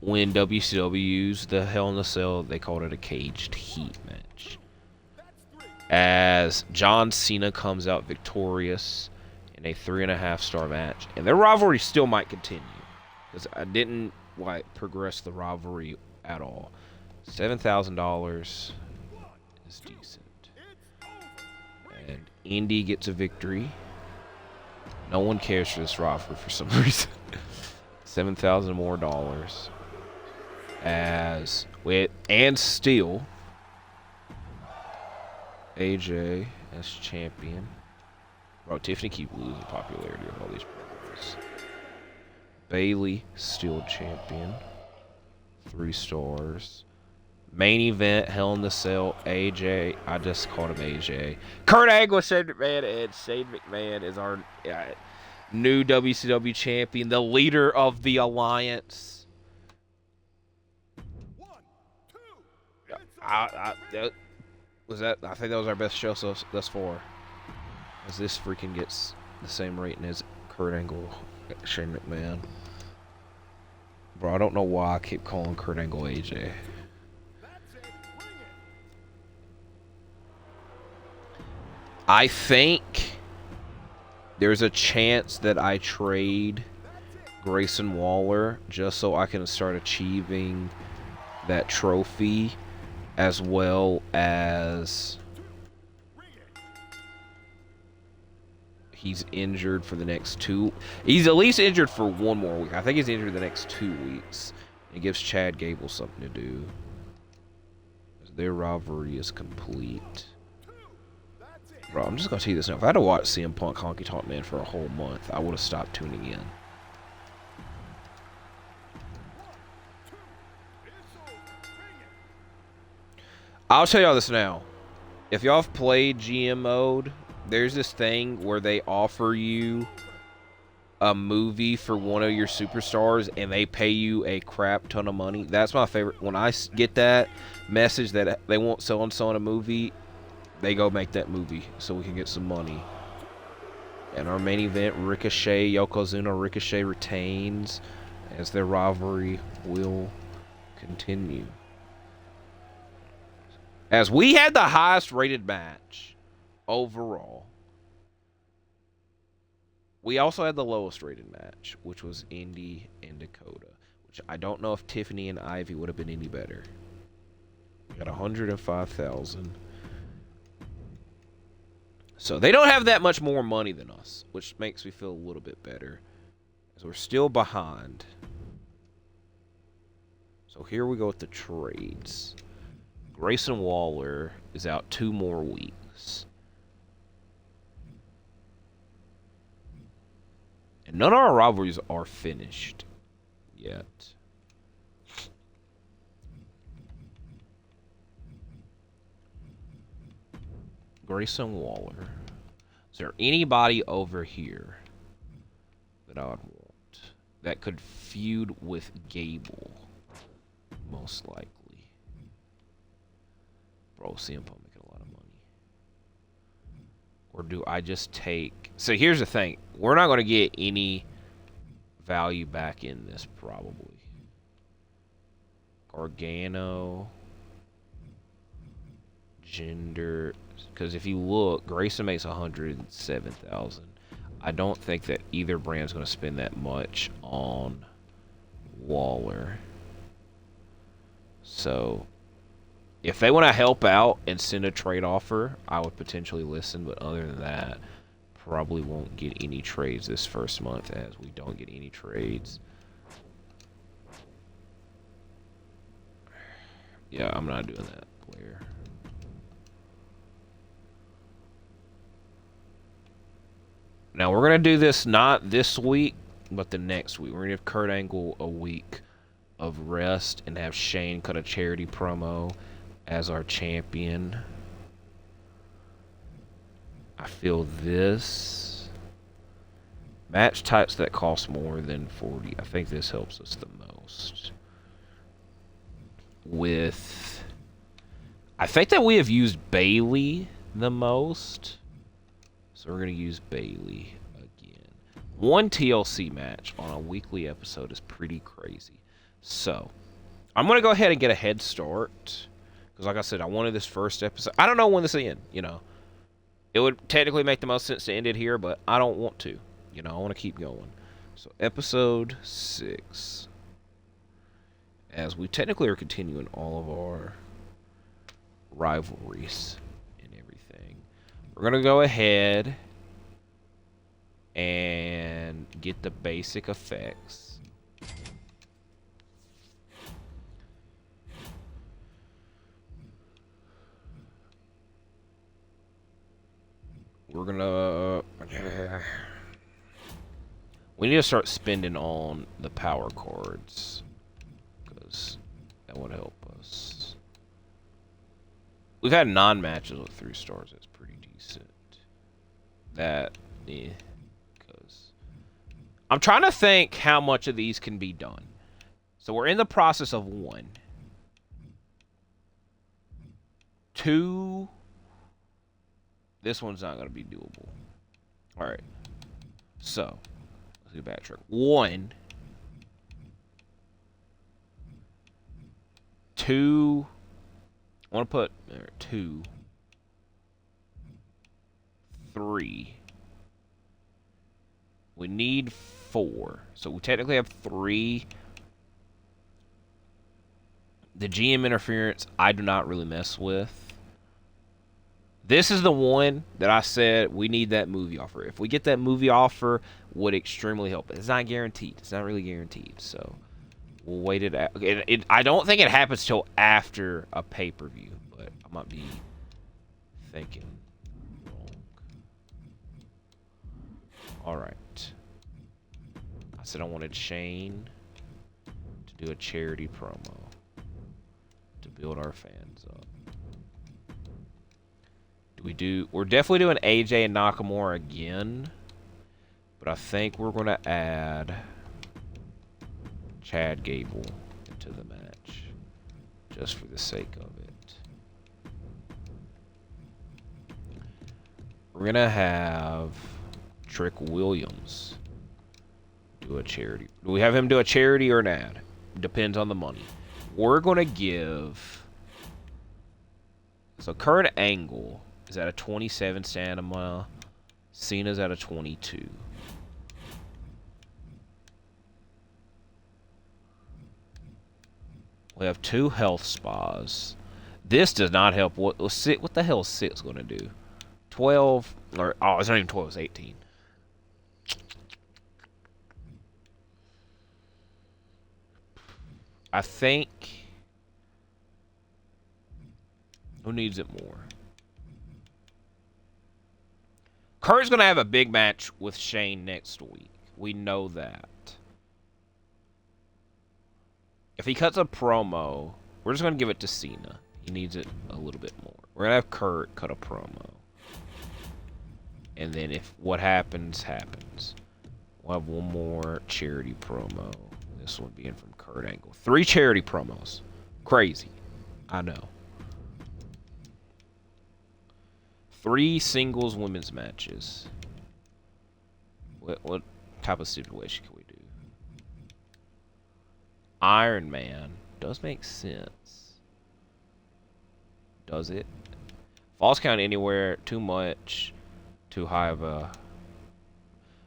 when WCW used the Hell in a Cell, they called it a caged heat match. As John Cena comes out victorious in a 3.5-star match, and their rivalry still might continue because I didn't progress the rivalry at all. $7,000 is decent, and Indy gets a victory. No one cares for this rivalry for some reason. $7,000 more dollars. And still AJ as champion. Bro, Tiffany keep losing popularity of all these programs. Bailey still champion. 3 stars. Main event, Hell in the Cell, AJ. I just called him AJ. Kurt Angle, Shane McMahon, and Shane McMahon is our new WCW champion, the leader of the Alliance. I think that was our best show thus far. As this freaking gets the same rating as Kurt Angle, Shane McMahon. Bro, I don't know why I keep calling Kurt Angle AJ. I think there's a chance that I trade Grayson Waller just so I can start achieving that trophy, as well as he's injured for the next 2. He's at least injured for 1 more week. I think he's injured the next 2 weeks. It gives Chad Gable something to do. Their rivalry is complete. Bro, I'm just going to tell you this now. If I had to watch CM Punk Honky Tonk Man for a whole month, I would have stopped tuning in. I'll tell y'all this now. If y'all have played GM Mode, there's this thing where they offer you a movie for one of your superstars and they pay you a crap ton of money. That's my favorite. When I get that message that they want so-and-so in a movie, they go make that movie so we can get some money. And our main event, Ricochet, Yokozuna. Ricochet retains as their rivalry will continue. As we had the highest rated match overall, we also had the lowest rated match, which was Indy and Dakota, which I don't know if Tiffany and Ivy would have been any better. We got 105,000. So they don't have that much more money than us, which makes me feel a little bit better, as we're still behind. So here we go with the trades. Grayson Waller is out 2 more weeks. And none of our rivalries are finished yet. Grayson Waller. Is there anybody over here that I would want that could feud with Gable? Most likely. Bro, CM Punk making a lot of money. Or do I just take... So here's the thing. We're not going to get any value back in this, probably. Gargano. Gender. Because if you look, Grayson makes 107,000. I don't think that either brand's going to spend that much on Waller. So, if they want to help out and send a trade offer, I would potentially listen. But other than that, probably won't get any trades this first month, as we don't get any trades. Yeah, I'm not doing that, player. Now, we're going to do this not this week, but the next week. We're going to give Kurt Angle a week of rest and have Shane cut a charity promo as our champion. I feel this. Match types that cost more than 40. I think this helps us the most. I think that we have used Bailey the most. So we're going to use Bailey again. One TLC match on a weekly episode is pretty crazy. So, I'm going to go ahead and get a head start. Because like I said, I wanted this first episode. I don't know when this will end, you know. It would technically make the most sense to end it here, but I don't want to. You know, I want to keep going. So, episode 6. As we technically are continuing all of our rivalries and everything. We're going to go ahead and get the basic effects. We're going to... We need to start spending on the power cards. Because that would help us. We've had non-matches with 3 stars. That's pretty decent. That, yeah. Because I'm trying to think how much of these can be done. So we're in the process of 1. 2. This one's not going to be doable. All right. So, let's do backtrack. 1. 2. I want to put 2. 3. We need 4. So we technically have 3. The GM interference, I do not really mess with. This is the one that I said we need that movie offer. If we get that movie offer, would extremely help. It's not guaranteed. It's not really guaranteed. So we'll wait it out. I don't think it happens till after a pay-per-view, but I might be thinking wrong. All right. I said I wanted Shane to do a charity promo to build our fans up. We're definitely doing AJ and Nakamura again, but I think we're going to add Chad Gable into the match just for the sake of it. We're going to have Trick Williams do a charity. Do we have him do a charity or an ad? Depends on the money. We're going to give... So Kurt Angle is at a 27 stamina. Cena's at a 22. We have 2 health spas. This does not help. What the hell is 6 going to do? 12 or oh, it's not even 12. It's 18. I think. Who needs it more? Kurt's going to have a big match with Shane next week. We know that. If he cuts a promo, we're just going to give it to Cena. He needs it a little bit more. We're going to have Kurt cut a promo. And then if what happens, happens. We'll have one more charity promo. This one being from Kurt Angle. 3 charity promos. Crazy. I know. 3 singles women's matches. What type of stipulation can we do? Iron Man does make sense. Does it? Falls count anywhere, too much, too high of a...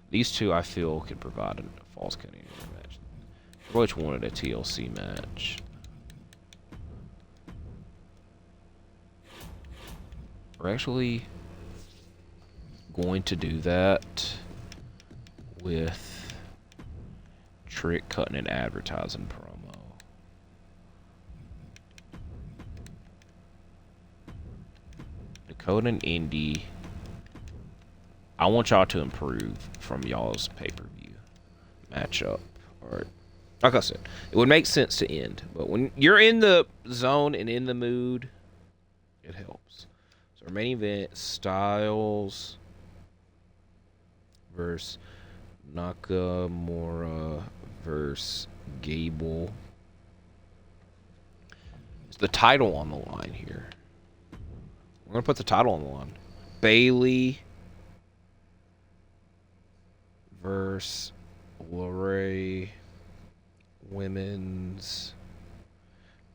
These 2 I feel can provide a falls count anywhere match. I really wanted a TLC match. We're actually going to do that with Trick cutting an advertising promo. Dakota and Indy. I want y'all to improve from y'all's pay-per-view matchup. Or, like I said, it would make sense to end. But when you're in the zone and in the mood, it helps. So our main event, Styles versus Nakamura versus Gable. It's the title on the line here. We're going to put the title on the line. Bayley versus Lorray Women's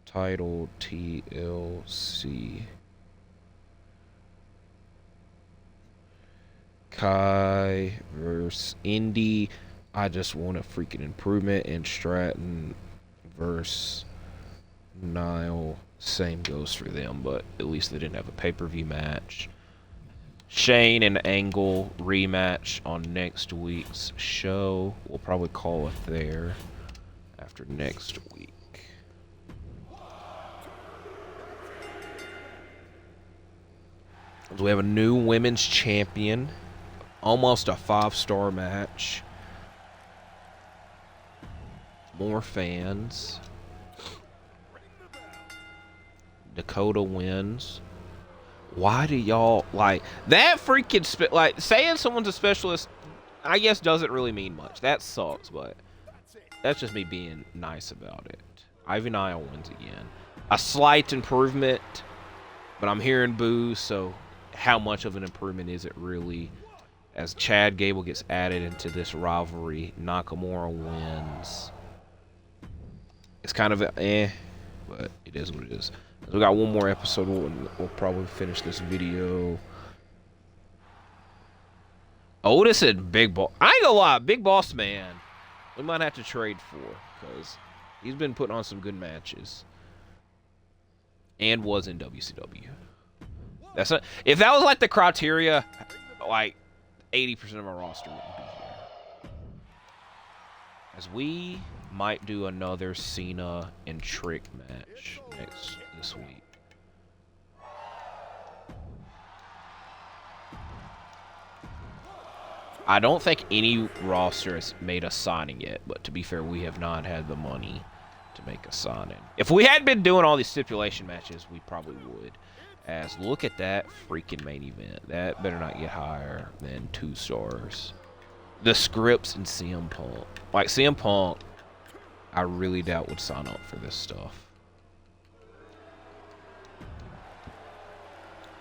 title TLC. Kai versus Indy. I just want a freaking improvement. And Stratton versus Nile. Same goes for them, but at least they didn't have a pay-per-view match. Shane and Angle rematch on next week's show. We'll probably call it there after next week. So we have a new women's champion. Almost a 5-star match. More fans. Dakota wins. Why do y'all like that freaking like saying someone's a specialist? I guess doesn't really mean much. That sucks, but that's just me being nice about it. Ivy Nile wins again. A slight improvement, but I'm hearing boos, so how much of an improvement is it really? As Chad Gable gets added into this rivalry, Nakamura wins. It's kind of but it is what it is. We got one more episode. We'll probably finish this video. Otis and Big Boss. I ain't gonna lie, Big Boss Man, we might have to trade for because he's been putting on some good matches and was in WCW. That's not, if that was like the criteria, like 80% of our roster wouldn't be here. As we might do another Cena and Trick match this week. I don't think any roster has made a signing yet, but to be fair, we have not had the money to make a signing. If we had been doing all these stipulation matches, we probably would. As look at that freaking main event. That better not get higher than 2 stars. The Scripts and CM Punk. Like CM Punk, I really doubt would sign up for this stuff.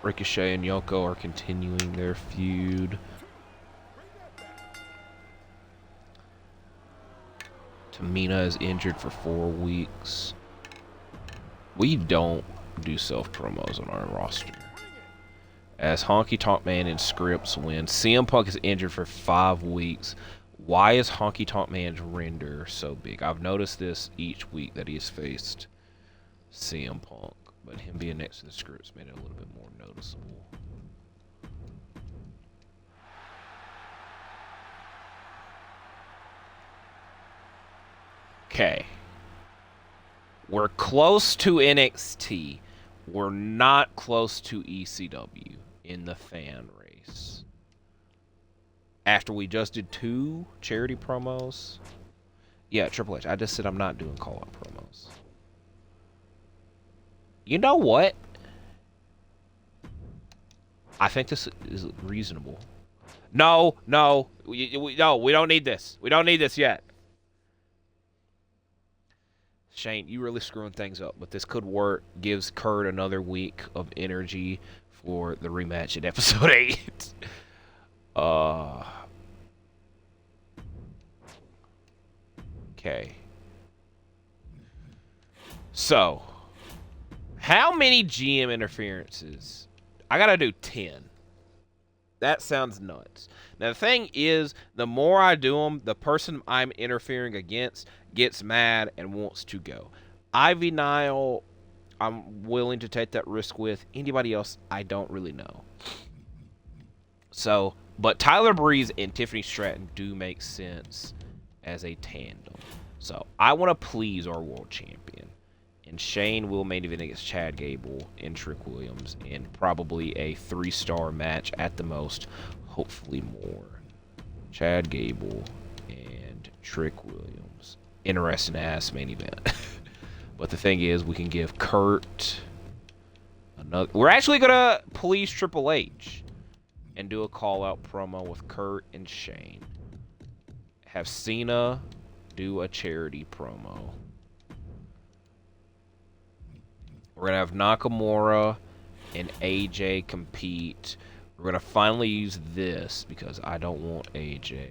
Ricochet and Yoko are continuing their feud. Tamina is injured for 4 weeks. We don't do self-promos on our roster. As Honky Tonk Man and Scripts win. CM Punk is injured for 5 weeks. Why is Honky Tonk Man's render so big? I've noticed this each week that he has faced CM Punk. But him being next to the Scripts made it a little bit more noticeable. Okay. We're close to NXT. We're not close to ECW in the fan race. After we just did 2 charity promos. Yeah, Triple H. I just said I'm not doing call-out promos. You know what? I think this is reasonable. No. No, we don't need this. We don't need this yet. Shane, you really screwing things up, but this could work. Gives Kurt another week of energy for the rematch in episode 8. Okay. So, how many GM interferences? I gotta do 10. That sounds nuts. Now, the thing is, the more I do them, the person I'm interfering against gets mad and wants to go. Ivy Nile, I'm willing to take that risk with. Anybody else, I don't really know. So, but Tyler Breeze and Tiffany Stratton do make sense as a tandem. So, I want to please our world champion. And Shane will main event against Chad Gable and Trick Williams in probably a 3-star match at the most, hopefully more. Chad Gable and Trick Williams. Interesting ass main event. But the thing is, we can give Kurt another. We're actually gonna please Triple H and do a call-out promo with Kurt and Shane. Have Cena do a charity promo. We're going to have Nakamura and AJ compete. We're going to finally use this because I don't want AJ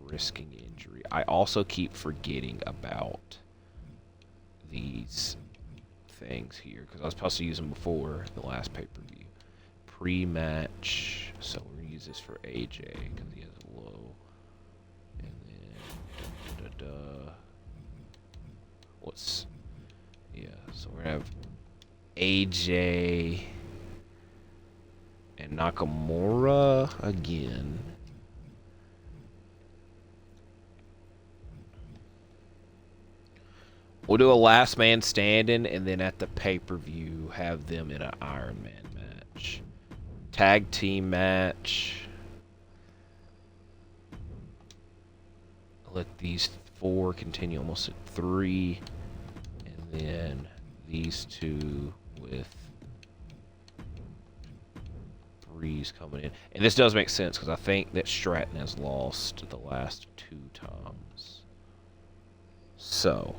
risking injury. I also keep forgetting about these things here because I was supposed to use them before the last pay-per-view. Pre-match. So we're going to use this for AJ because he has a low. And then... What's... Yeah, so we're going to have AJ and Nakamura again. We'll do a last man standing, and then at the pay-per-view, have them in an Iron Man match. Tag team match. Let these 4 continue almost at 3. And then these 2 with 3s coming in. And this does make sense, because I think that Stratton has lost the last 2 times. So...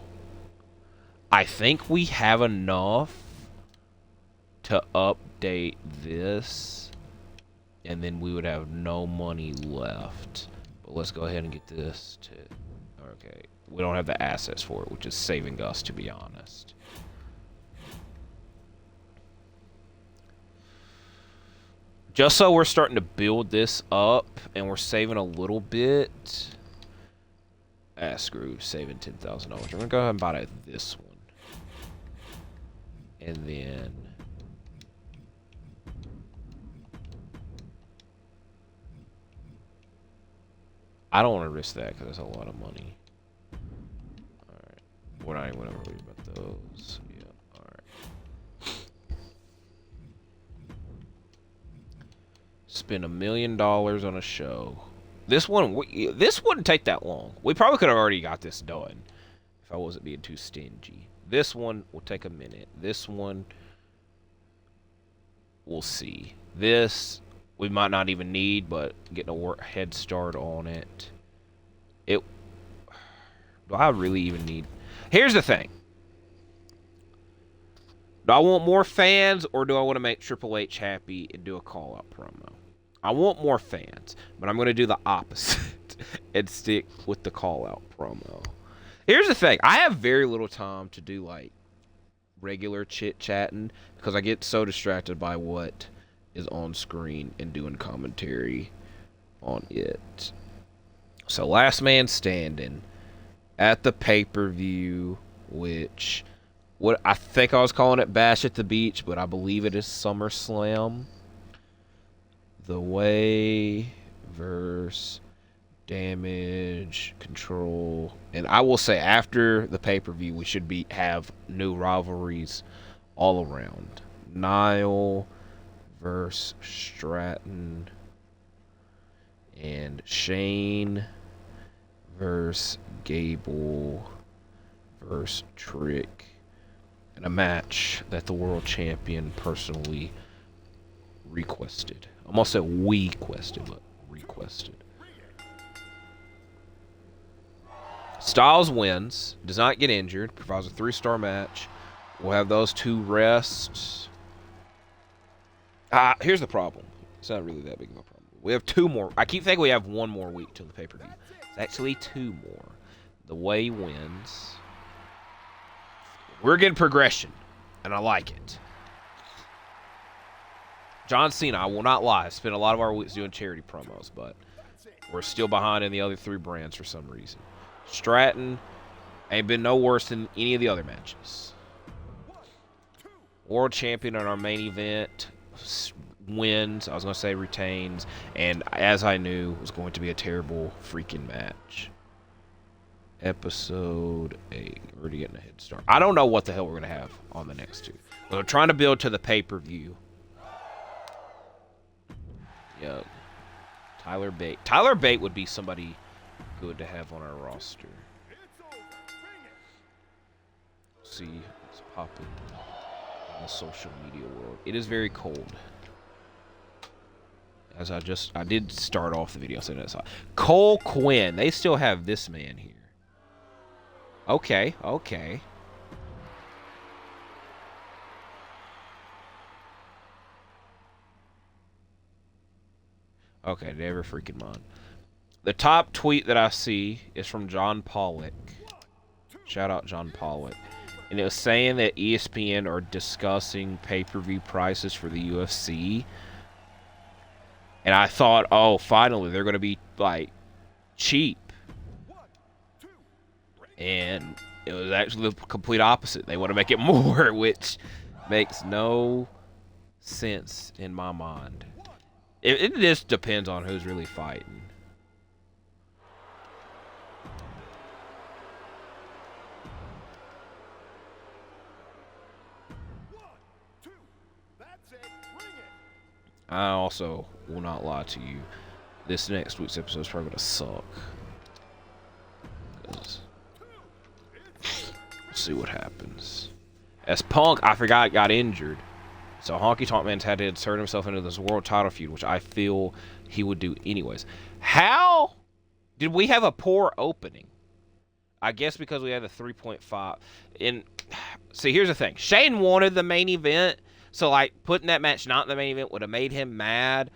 I think we have enough to update this, and then we would have no money left. But let's go ahead and get this to... Okay, we don't have the assets for it, which is saving us, to be honest. Just so we're starting to build this up, and we're saving a little bit... screw saving $10,000. We're going to go ahead and buy this one. And then I don't want to risk that because that's a lot of money. Alright. We're not even going to worry about those. Yeah, alright. Spend $1 million on a show. This wouldn't take that long. We probably could have already got this done if I wasn't being too stingy. This one will take a minute. This one, we'll see. This, we might not even need, but getting a head start on it. Do I really even need... Here's the thing. Do I want more fans, or do I want to make Triple H happy and do a call-out promo? I want more fans, but I'm going to do the opposite and stick with the call-out promo. Here's the thing. I have very little time to do, like, regular chit-chatting because I get so distracted by what is on screen and doing commentary on it. So, last man standing at the pay-per-view, which what I think I was calling it Bash at the Beach, but I believe it is SummerSlam. The Way versus Damage Control, and I will say after the pay-per-view we should have new rivalries all around. Niall versus Stratton, and Shane versus Gable versus Trick, and a match that the world champion personally requested. I almost said we quested, but requested. Styles wins, does not get injured, provides a 3-star match. We'll have those 2 rests. Here's the problem. It's not really that big of a problem. We have 2 more. I keep thinking we have 1 more week till the pay-per-view. It's actually 2 more. The Way wins. We're getting progression, and I like it. John Cena, I will not lie, spent a lot of our weeks doing charity promos, but we're still behind in the other 3 brands for some reason. Stratton ain't been no worse than any of the other matches. World champion in our main event wins. I was going to say retains. And as I knew, it was going to be a terrible freaking match. Episode 8. Already getting a head start. I don't know what the hell we're going to have on the next 2. We're trying to build to the pay-per-view. Yep. Tyler Bate. Tyler Bate would be somebody good to have on our roster. See what's popping in the social media world. It is very cold. As I did start off the video saying that. Cole Quinn. They still have this man here. Okay. Okay, never freaking mind. The top tweet that I see is from John Pollock. Shout out John Pollock. And it was saying that ESPN are discussing pay-per-view prices for the UFC. And I thought, oh, finally, they're going to be, like, cheap. And it was actually the complete opposite. They want to make it more, which makes no sense in my mind. It just depends on who's really fighting. I also will not lie to you. This next week's episode is probably going to suck. We'll see what happens. As Punk, I forgot, got injured. So Honky Tonk Man's had to insert himself into this world title feud, which I feel he would do anyways. How did we have a poor opening? I guess because we had a 3.5. And see, here's the thing. Shane wanted the main event. So, like, putting that match not in the main event would have made him mad.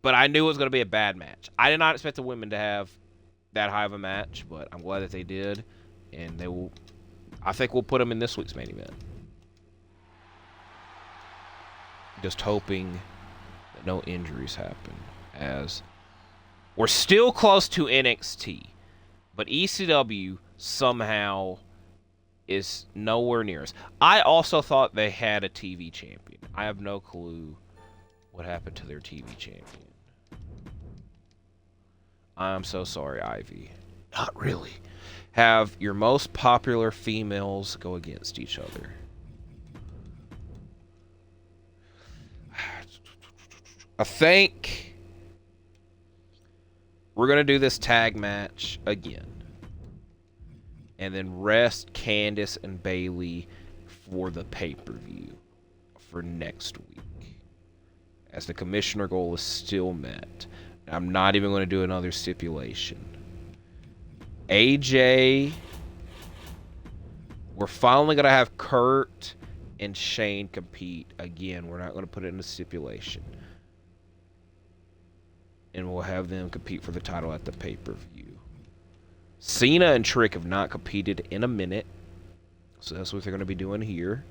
But I knew it was going to be a bad match. I did not expect the women to have that high of a match. But I'm glad that they did. And they will... I think we'll put them in this week's main event. Just hoping that no injuries happen. As we're still close to NXT. But ECW somehow... is nowhere near us. I also thought they had a TV champion. I have no clue what happened to their TV champion. I'm so sorry, Ivy. Not really. Have your most popular females go against each other. I think we're going to do this tag match again. And then rest Candice and Bailey for the pay-per-view for next week. As the commissioner goal is still met. I'm not even going to do another stipulation. AJ. We're finally going to have Kurt and Shane compete. Again, we're not going to put it in a stipulation. And we'll have them compete for the title at the pay-per-view. Cena and Trick have not competed in a minute. So that's what they're going to be doing here.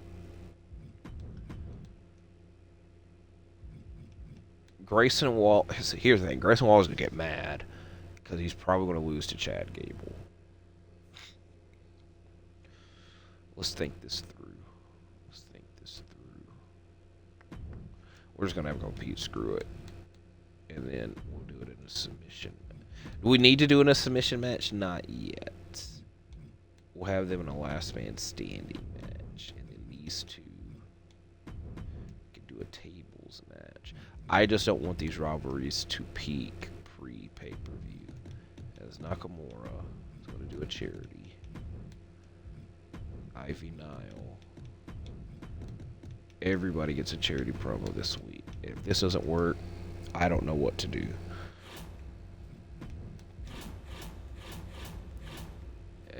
Grayson Waller... Here's the thing. Grayson Waller's going to get mad. Because he's probably going to lose to Chad Gable. Let's think this through. We're just going to have them compete. Screw it. And then we'll do it in a submission. Do we need to do it in a submission match? Not yet. We'll have them in a last man standing match. And then these two can do a tables match. I just don't want these rivalries to peak pre-pay-per-view. As Nakamura is going to do a charity. Ivy Nile. Everybody gets a charity promo this week. If this doesn't work, I don't know what to do.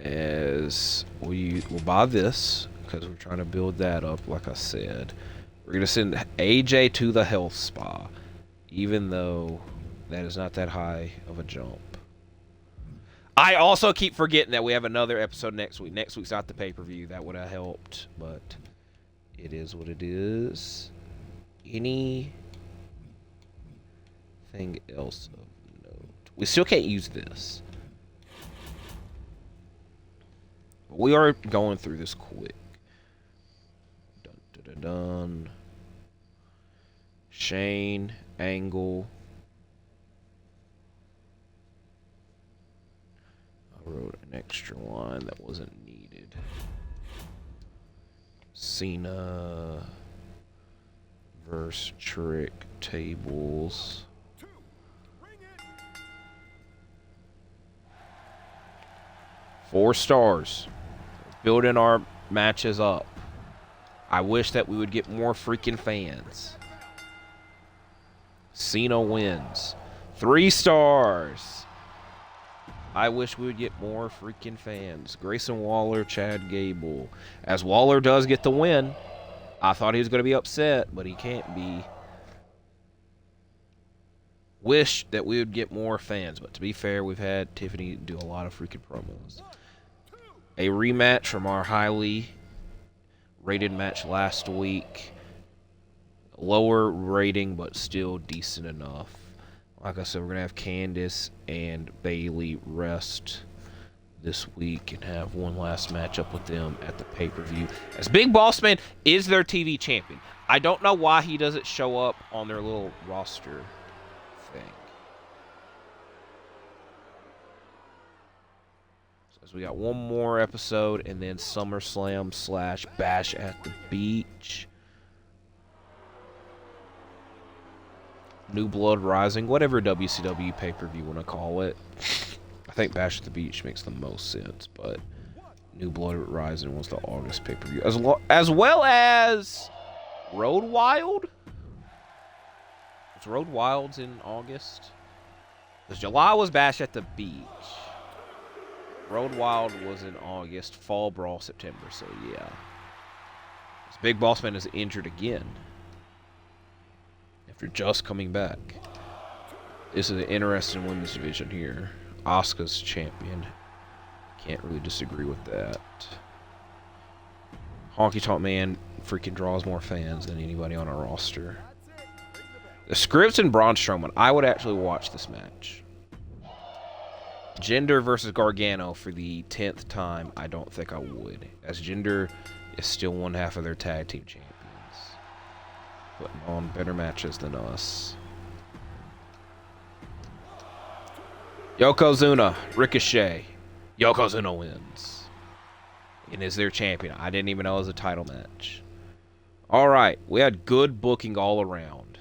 As we'll buy this because we're trying to build that up. Like I said, we're gonna send AJ to the health spa, even though that is not that high of a jump. I also keep forgetting that we have another episode next week. Next week's not the pay-per-view. That would have helped, but it is what it is. Anything else of note? We still can't use this. We are going through this quick. Dun, dun, dun, dun. Shane, Angle. I wrote an extra line that wasn't needed. Cena versus Trick tables. 4 stars. Building our matches up. I wish that we would get more freaking fans. Cena wins. 3 stars. I wish we would get more freaking fans. Grayson Waller, Chad Gable. As Waller does get the win. I thought he was going to be upset, but he can't be. Wish that we would get more fans, but to be fair, we've had Tiffany do a lot of freaking promos. A rematch from our highly rated match last week. Lower rating, but still decent enough. Like I said, we're going to have Candice and Bayley rest this week and have one last matchup with them at the pay-per-view. As Big Boss Man is their TV champion. I don't know why he doesn't show up on their little roster thing. So we got one more episode and then SummerSlam / Bash at the Beach. New Blood Rising, whatever WCW pay-per-view you want to call it. I think Bash at the Beach makes the most sense, but New Blood Rising was the August pay-per-view. As well as Road Wild? Was Road Wilds in August? Because July was Bash at the Beach. Road Wild was in August. Fall Brawl September, so yeah. This Big Boss Man is injured again. After just coming back. This is an interesting women's division here. Asuka's champion. Can't really disagree with that. Honky Tonk Man freaking draws more fans than anybody on our roster. The Scripps and Braun Strowman. I would actually watch this match. Jinder versus Gargano for the 10th time. I don't think I would. As Jinder is still one half of their tag team champions. Putting on better matches than us. Yokozuna, Ricochet. Yokozuna wins. And is their champion. I didn't even know it was a title match. Alright, we had good booking all around.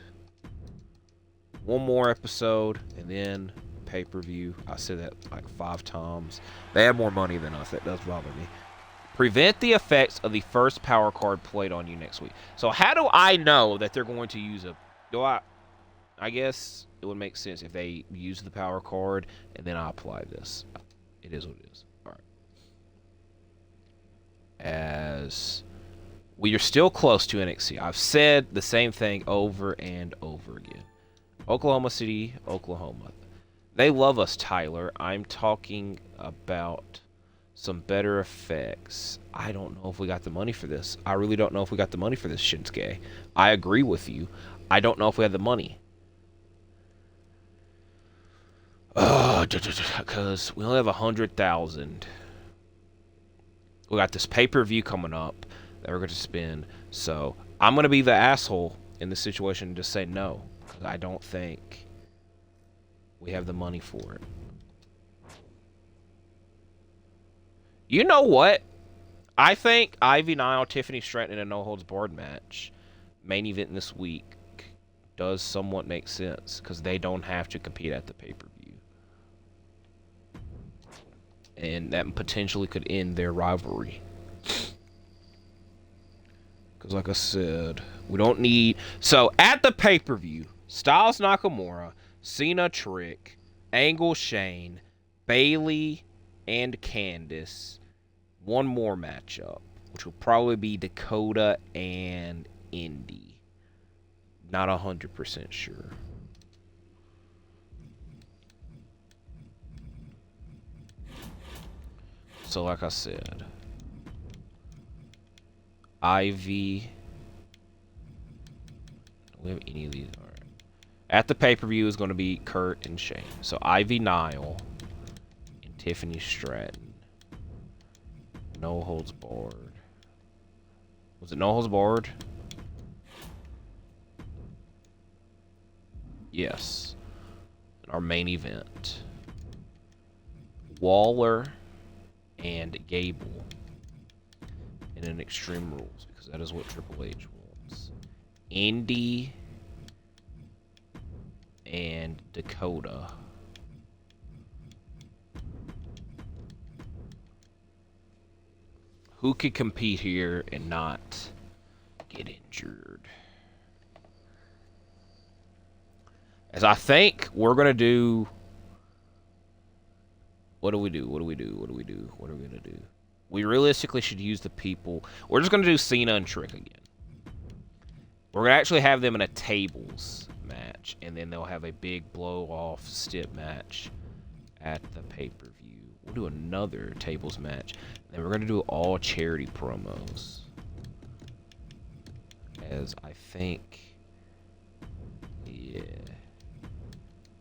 One more episode, and then pay-per-view. I said that like 5 times. They have more money than us. That does bother me. Prevent the effects of the first power card played on you next week. So how do I know that they're going to use a... I guess it would make sense if they use the power card and then I apply this. It is what it is. All right. As we are still close to NXT. I've said the same thing over and over again. Oklahoma City, Oklahoma. They love us, Tyler. I'm talking about some better effects. I don't know if we got the money for this. I really don't know if we got the money for this, Shinsuke. I agree with you. I don't know if we had the money. Because we only have 100,000. We got this pay-per-view coming up that we're going to spend. So I'm going to be the asshole in this situation and just say no. Because I don't think we have the money for it. You know what? I think Ivy Nile, Tiffany Stratton in a no-holds-barred match, main event this week, does somewhat make sense because they don't have to compete at the pay-per-view. And that potentially could end their rivalry. Because like I said, we don't need... So, at the pay-per-view, Styles Nakamura, Cena Trick, Angle Shane, Bayley, and Candice. One more matchup, which will probably be Dakota and Indy. Not 100% sure. So like I said, Ivy. Do we have any of these? All right. At the pay-per-view is going to be Kurt and Shane. So Ivy Nile and Tiffany Stratton. No holds barred. Was it no holds barred? Yes. Our main event. Waller and Gable in an Extreme Rules, because that is what Triple H wants. Indy and Dakota. Who could compete here and not get injured? As I think we're going to do... What do we do? What are we going to do? We realistically should use the people. We're just going to do Cena and Trick again. We're going to actually have them in a tables match, and then they'll have a big blow-off stip match at the pay-per-view. We'll do another tables match, and we're going to do all charity promos. As I think, yeah,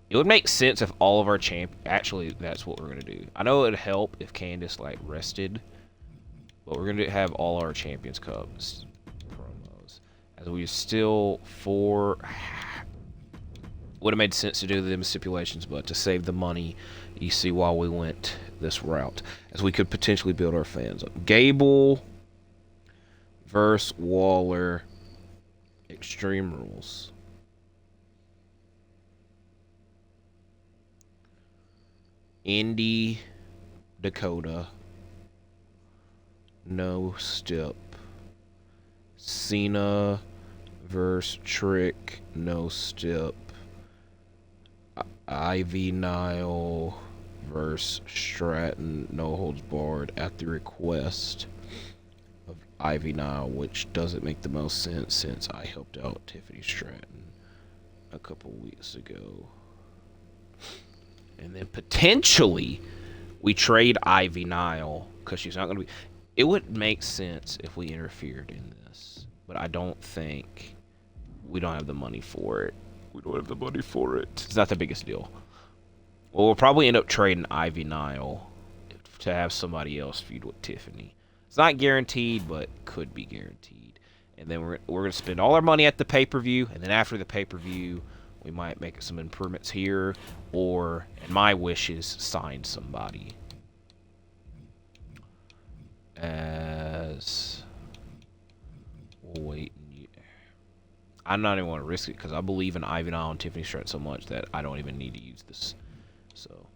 it would make sense if all of our actually, that's what we're going to do. I know it'd help if Candice, like, rested, but we're going to have all our Champions Cups promos. As we still, would have made sense to do them stipulations, but to save the money, you see why we went this route, as we could potentially build our fans up. Gable versus Waller, Extreme Rules. Indy, Dakota, no stip. Cena versus Trick, no stip. Ivy Nile versus Stratton, no holds barred, at the request of Ivy Nile, which doesn't make the most sense since I helped out Tiffany Stratton a couple weeks ago. And then potentially we trade Ivy Nile because she's not going to be. It would make sense if we interfered in this, but I don't think we don't have the money for it. We don't have the money for it. It's not the biggest deal. Well, we'll probably end up trading Ivy Nile to have somebody else feud with Tiffany. It's not guaranteed, but could be guaranteed. And then we're going to spend all our money at the pay-per-view, and then after the pay-per-view, we might make some improvements here, or, and my wish is, sign somebody. As we'll wait. I'm not even want to risk it because I believe in Ivy Nile and Tiffany Stratton so much that I don't even need to use this. So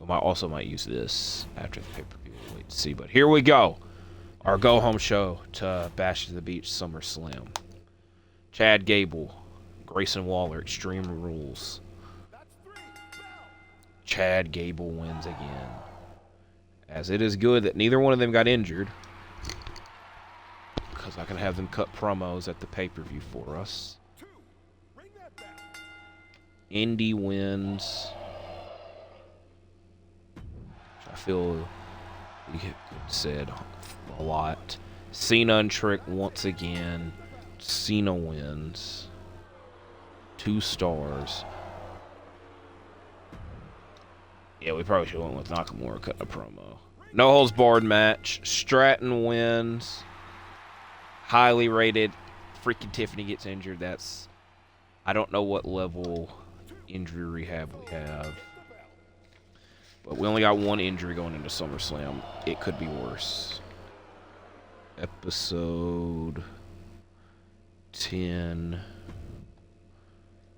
I also might use this after the pay-per-view. We'll wait to see. But here we go. Our go-home show to Bash to the Beach SummerSlam. Chad Gable, Grayson Waller, Extreme Rules. Chad Gable wins again. As it is good that neither one of them got injured, because I can have them cut promos at the pay-per-view for us. Indy wins. I feel we said a lot. Cena and Trick once again. Cena wins. 2 stars. Yeah, we probably should have went with Nakamura cutting a promo. No holds barred match. Stratton wins. Highly rated. Freaking Tiffany gets injured. That's, I don't know what level injury rehab we have. But we only got 1 injury going into SummerSlam. It could be worse. Episode 10.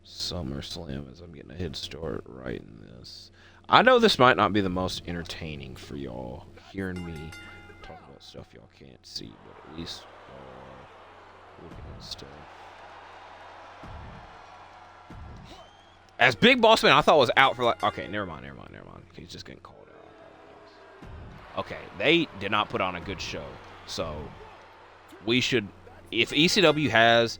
SummerSlam, as I'm getting a head start writing this. I know this might not be the most entertaining for y'all, hearing me talk about stuff y'all can't see, but at least looking at stuff. As Big Boss Man, I thought was out for like... Okay, never mind. He's just getting called out. Okay, they did not put on a good show. So, we should... If ECW has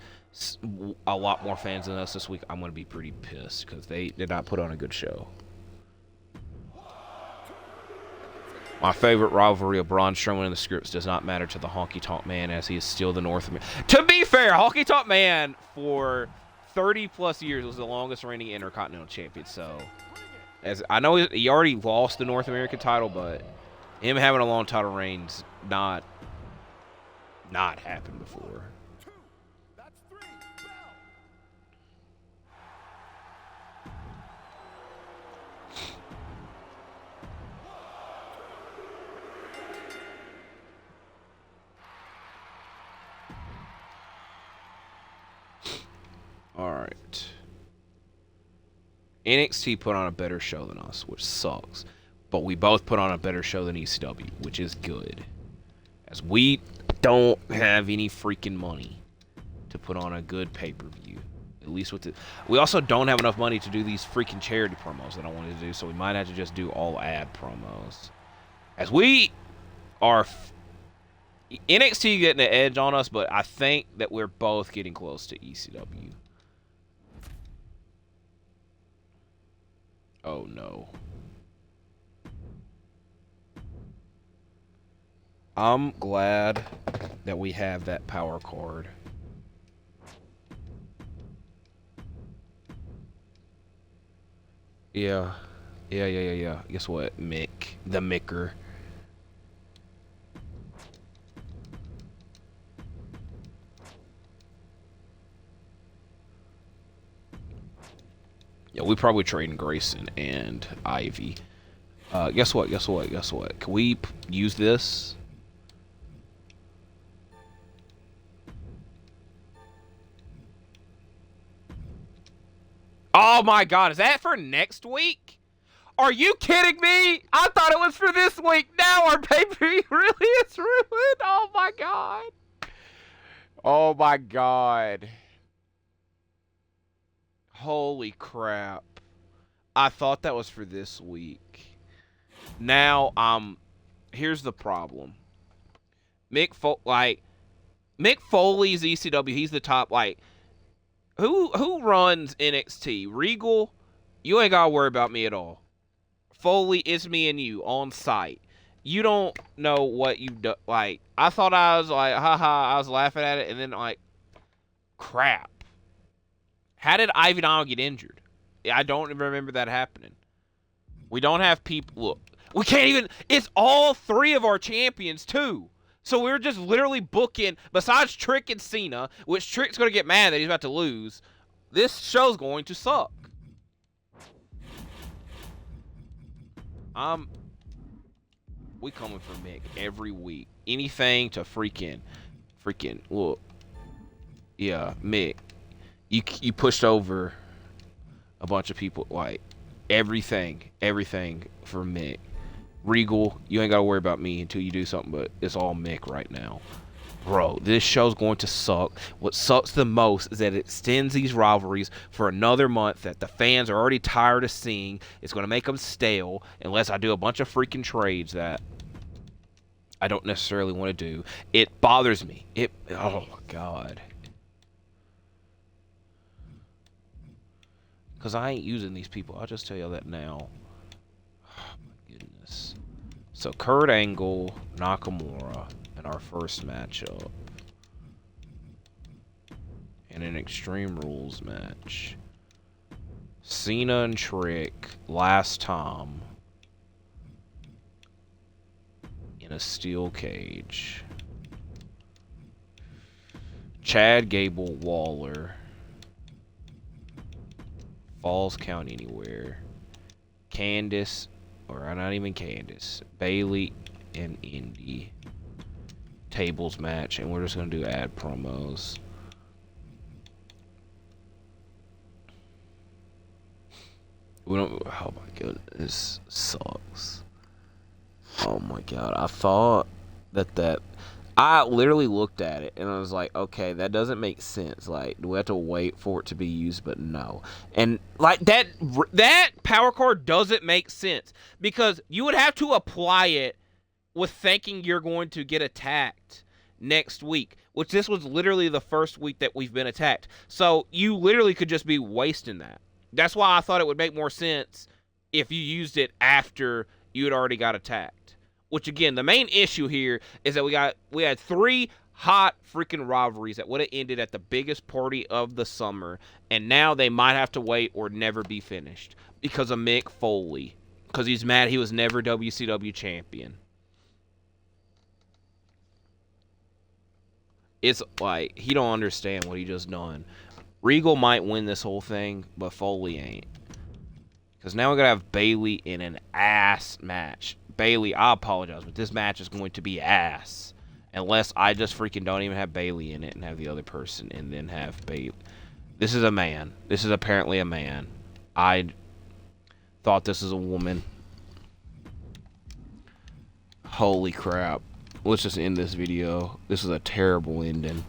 a lot more fans than us this week, I'm going to be pretty pissed because they did not put on a good show. My favorite rivalry of Braun Strowman in the scripts does not matter to the Honky Tonk Man, as he is still the North American. To be fair, Honky Tonk Man for 30 plus years was the longest reigning Intercontinental Champion. So, as I know he already lost the North American title, but him having a long title reign's not happened before. Alright. NXT put on a better show than us, which sucks. But we both put on a better show than ECW, which is good. As we don't have any freaking money to put on a good pay-per-view. At least with it. We also don't have enough money to do these freaking charity promos that I wanted to do, so we might have to just do all ad promos. As we are... NXT getting the edge on us, but I think that we're both getting close to ECW. Oh no. I'm glad that we have that power card. Yeah. Yeah. Guess what? Mick. The Micker. Yeah, we probably trading Grayson and Ivy. Guess what? Can we use this? Oh my god, is that for next week? Are you kidding me? I thought it was for this week. Now our pay-per-view really is ruined. Oh my god. Oh my god. Holy crap. I thought that was for this week. Now, here's the problem. Mick Foley's ECW, he's the top, who runs NXT? Regal? You ain't gotta worry about me at all. Foley, it's me and you on site. You don't know what you do. Like, I thought I was like, haha, I was laughing at it, and then like, crap. How did Ivy Donald get injured? I don't remember that happening. We don't have people. Look, we can't even. It's all three of our champions too. So we're just literally booking. Besides Trick and Cena, which Trick's gonna get mad that he's about to lose. This show's going to suck. We coming for Mick every week. Anything to freaking look. Yeah, Mick. You pushed over a bunch of people. Like everything for Mick. Regal, you ain't gotta worry about me until you do something. But it's all Mick right now. Bro, this show's going to suck. What sucks the most is that it extends these rivalries for another month that the fans are already tired of seeing. It's going to make them stale unless I do a bunch of freaking trades that I don't necessarily want to do. It bothers me. Oh, my God. Because I ain't using these people. I'll just tell you that now. Oh, my goodness. So, Kurt Angle, Nakamura. In our first matchup. In an Extreme Rules match. Cena and Trick last time. In a steel cage. Chad Gable Waller. Falls Count Anywhere. Candice, or not even Candice. Bailey and Indy. Tables match, and we're just gonna do ad promos. We don't. Oh my goodness, this sucks. Oh my god, I thought that. I literally looked at it and I was like, okay, that doesn't make sense. Like, do we have to wait for it to be used? But no, and like that power card doesn't make sense because you would have to apply it with thinking you're going to get attacked next week, which this was literally the first week that we've been attacked. So you literally could just be wasting that. That's why I thought it would make more sense if you used it after you had already got attacked. Which again, the main issue here is that we had 3 hot freaking rivalries that would have ended at the biggest party of the summer, and now they might have to wait or never be finished because of Mick Foley. Because he's mad he was never WCW champion. It's like, he don't understand what he just done. Regal might win this whole thing, but Foley ain't. Because now we're going to have Bailey in an ass match. Bailey, I apologize, but this match is going to be ass. Unless I just freaking don't even have Bailey in it and have the other person and then have Bailey. This is a man. This is apparently a man. I thought this was a woman. Holy crap. Let's just end this video. This is a terrible ending.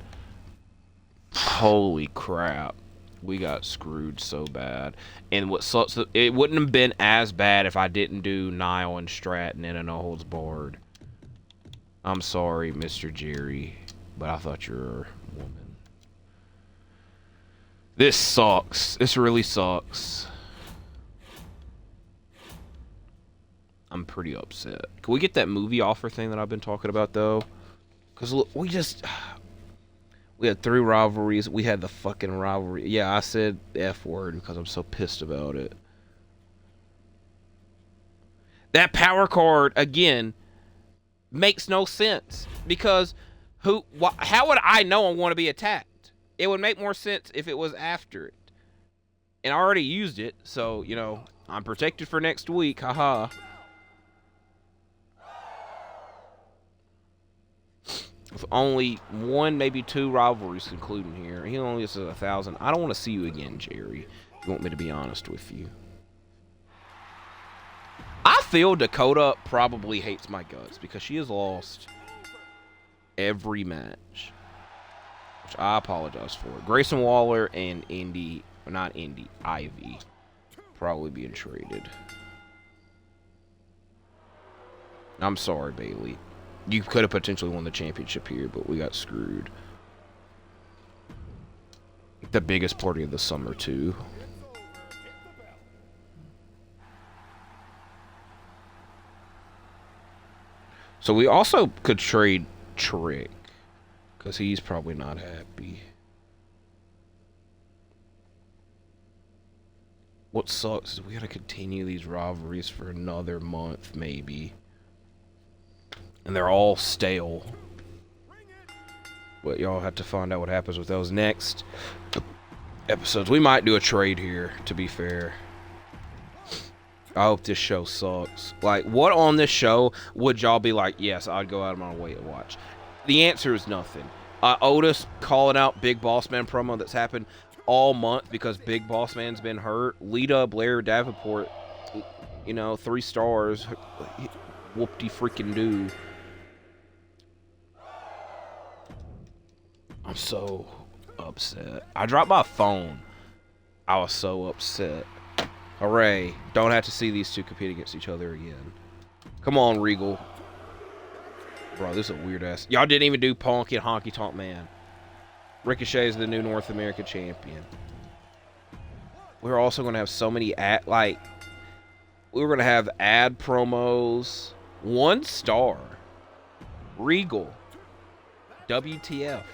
Holy crap. We got screwed so bad. And what sucks, it wouldn't have been as bad if I didn't do Niall and Stratton in a no holds barred. I'm sorry, Mr. Jerry, but I thought you were a woman. This sucks. This really sucks. I'm pretty upset. Can we get that movie offer thing that I've been talking about, though? Because look, we had 3 rivalries. We had the fucking rivalry. Yeah, I said the F word because I'm so pissed about it. That power card, again, makes no sense. Because how would I know I want to be attacked? It would make more sense if it was after it. And I already used it, so, you know, I'm protected for next week. Haha. With only 1, maybe 2 rivalries concluding here. He only says 1,000. I don't want to see you again, Jerry. If you want me to be honest with you. I feel Dakota probably hates my guts because she has lost every match. Which I apologize for. Grayson Waller and Ivy. Probably being traded. I'm sorry, Bailey. You could have potentially won the championship here, but we got screwed. The biggest party of the summer, too. So we also could trade Trick, because he's probably not happy. What sucks is we gotta continue these rivalries for another month, maybe. And they're all stale. But y'all have to find out what happens with those next episodes. We might do a trade here, to be fair. I hope this show sucks. Like, what on this show would y'all be like, yes, I'd go out of my way to watch? The answer is nothing. Otis calling out Big Boss Man promo that's happened all month because Big Boss Man's been hurt. Lita, Blair, Davenport, you know, 3 stars. Whoop-de-freaking-do. I'm so upset. I dropped my phone. I was so upset. Hooray. Don't have to see these two compete against each other again. Come on, Regal. Bro, this is a weird ass. Y'all didn't even do Punk and Honky Tonk Man. Ricochet is the new North American champion. We're also going to have so many we were going to have ad promos. 1 star. Regal. WTF.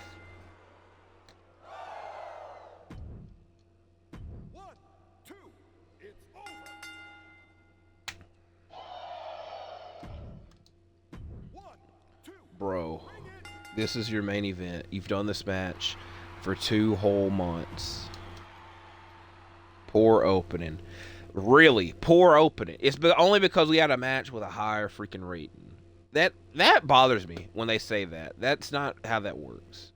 Bro, this is your main event. You've done this match for 2 whole months. Poor opening. Really, poor opening. It's only because we had a match with a higher freaking rating. That bothers me when they say that. That's not how that works.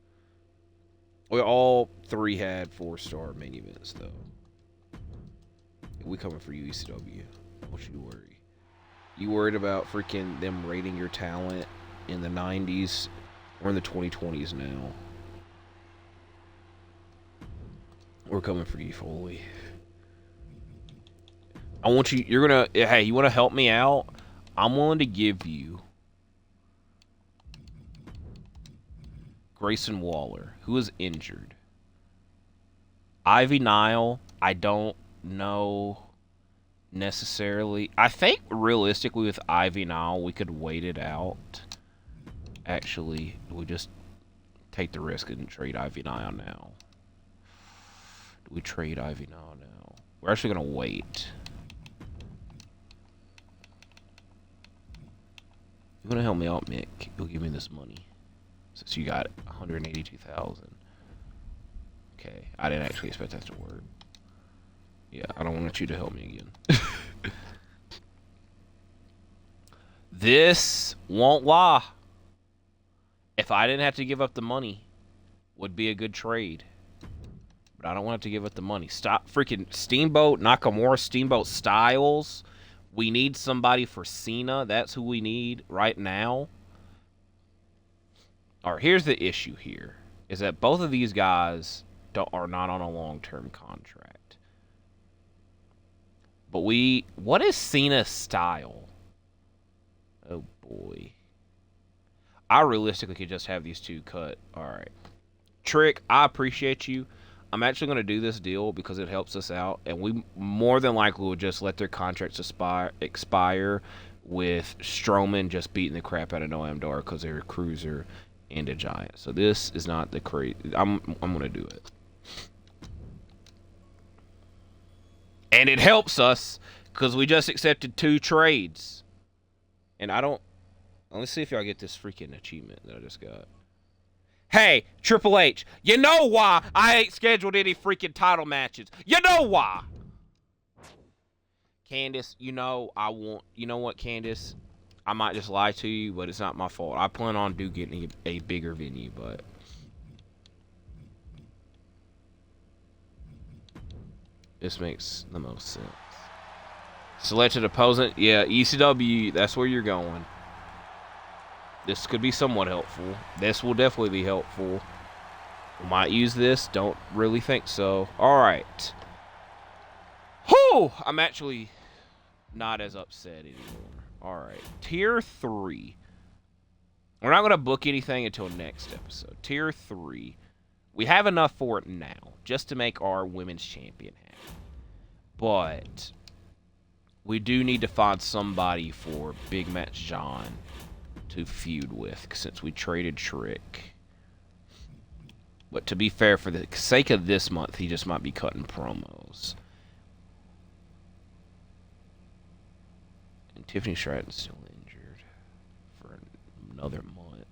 We all 3 had 4-star main events, though. We coming for you, ECW. Don't you worry. You worried about freaking them rating your talent in the 90s? We're in the 2020s now. We're coming for you, Foley. I want you, hey, you want to help me out? I'm willing to give you Grayson Waller, who is injured. Ivy Nile, I don't know necessarily. I think realistically with Ivy Nile, we could wait it out. Actually, we just take the risk and trade Ivy Nile now. Do we trade Ivy Nile now? We're actually going to wait. You want to help me out, Mick? You'll give me this money. Since you got 182,000. Okay, I didn't actually expect that to work. Yeah, I don't want you to help me again. This won't lie. If I didn't have to give up the money, would be a good trade. But I don't want to give up the money. Stop freaking Steamboat, Nakamura, Steamboat Styles. We need somebody for Cena. That's who we need right now. All right, here's the issue here. Is that both of these guys are not on a long-term contract. But what is Cena's style? Oh, boy. I realistically could just have these 2 cut. All right. Trick, I appreciate you. I'm actually going to do this deal because it helps us out. And we more than likely will just let their contracts expire with Strowman just beating the crap out of Noam Dar because they're a cruiser and a giant. So this is not the crazy. I'm gonna do it, and it helps us because we just accepted 2 trades, and I don't. Let's see if y'all get this freaking achievement that I just got. Hey, Triple H, you know why I ain't scheduled any freaking title matches? You know why? Candice, you know what, Candice? I might just lie to you, but it's not my fault. I plan on getting a bigger venue, but this makes the most sense. Selected opponent, yeah, ECW, that's where you're going. This could be somewhat helpful. This will definitely be helpful. We might use this, don't really think so. Alright. Whew! I'm actually not as upset anymore. Alright. Tier 3. We're not going to book anything until next episode. Tier 3. We have enough for it now, just to make our women's champion happy. But we do need to find somebody for Big Match John to feud with, since we traded Trick. But to be fair, for the sake of this month, he just might be cutting promos. And Tiffany Stratton's still injured for another month.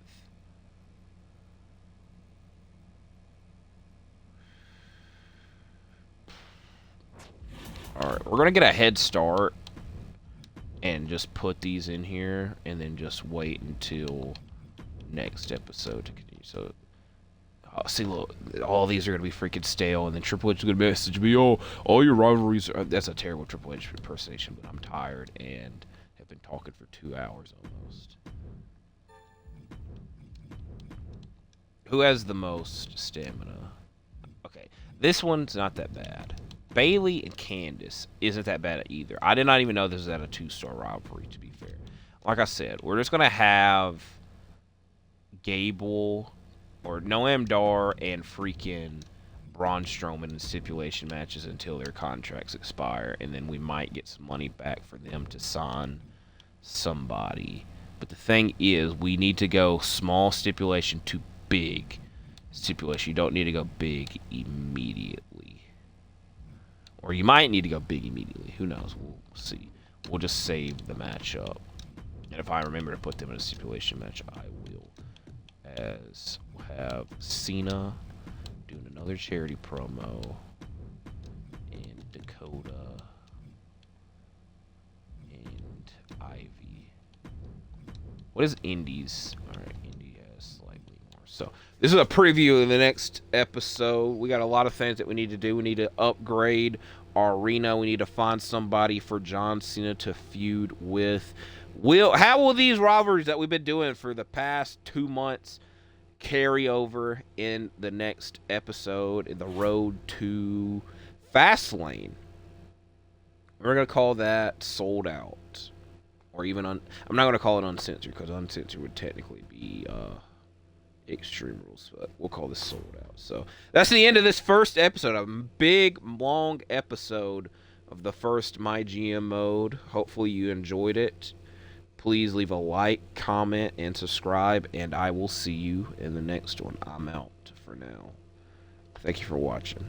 Alright, we're going to get a head start and just put these in here and then just wait until next episode to continue. So, see, look, all these are going to be freaking stale, and then Triple H is going to message me, oh, all your rivalries are... That's a terrible Triple H impersonation, but I'm tired and have been talking for 2 hours almost. Who has the most stamina? Okay, this one's not that bad. Bailey and Candice isn't that bad either. I did not even know this was at a 2-star rivalry, to be fair. Like I said, we're just going to have Gable or Noam Dar and freaking Braun Strowman in stipulation matches until their contracts expire, and then we might get some money back for them to sign somebody. But the thing is, we need to go small stipulation to big stipulation. You don't need to go big immediately. Or you might need to go big immediately. Who knows? We'll see. We'll just save the matchup. And if I remember to put them in a stipulation match, I will. As we'll have Cena doing another charity promo. And Dakota. And Ivy. What is Indies? Alright, Indy has slightly more. So, this is a preview of the next episode. We got a lot of things that we need to do. We need to upgrade our arena. We need to find somebody for John Cena to feud with. How will these rivalries that we've been doing for the past 2 months carry over in the next episode in the road to Fastlane? We're going to call that Sold Out. Or even, I'm not going to call it Uncensored, because Uncensored would technically be Extreme Rules, but we'll call this Sold Out. So that's the end of this first episode, a big, long episode of the first MyGM Mode. Hopefully you enjoyed it. Please leave a like, comment, and subscribe, and I will see you in the next one. I'm out for now. Thank you for watching.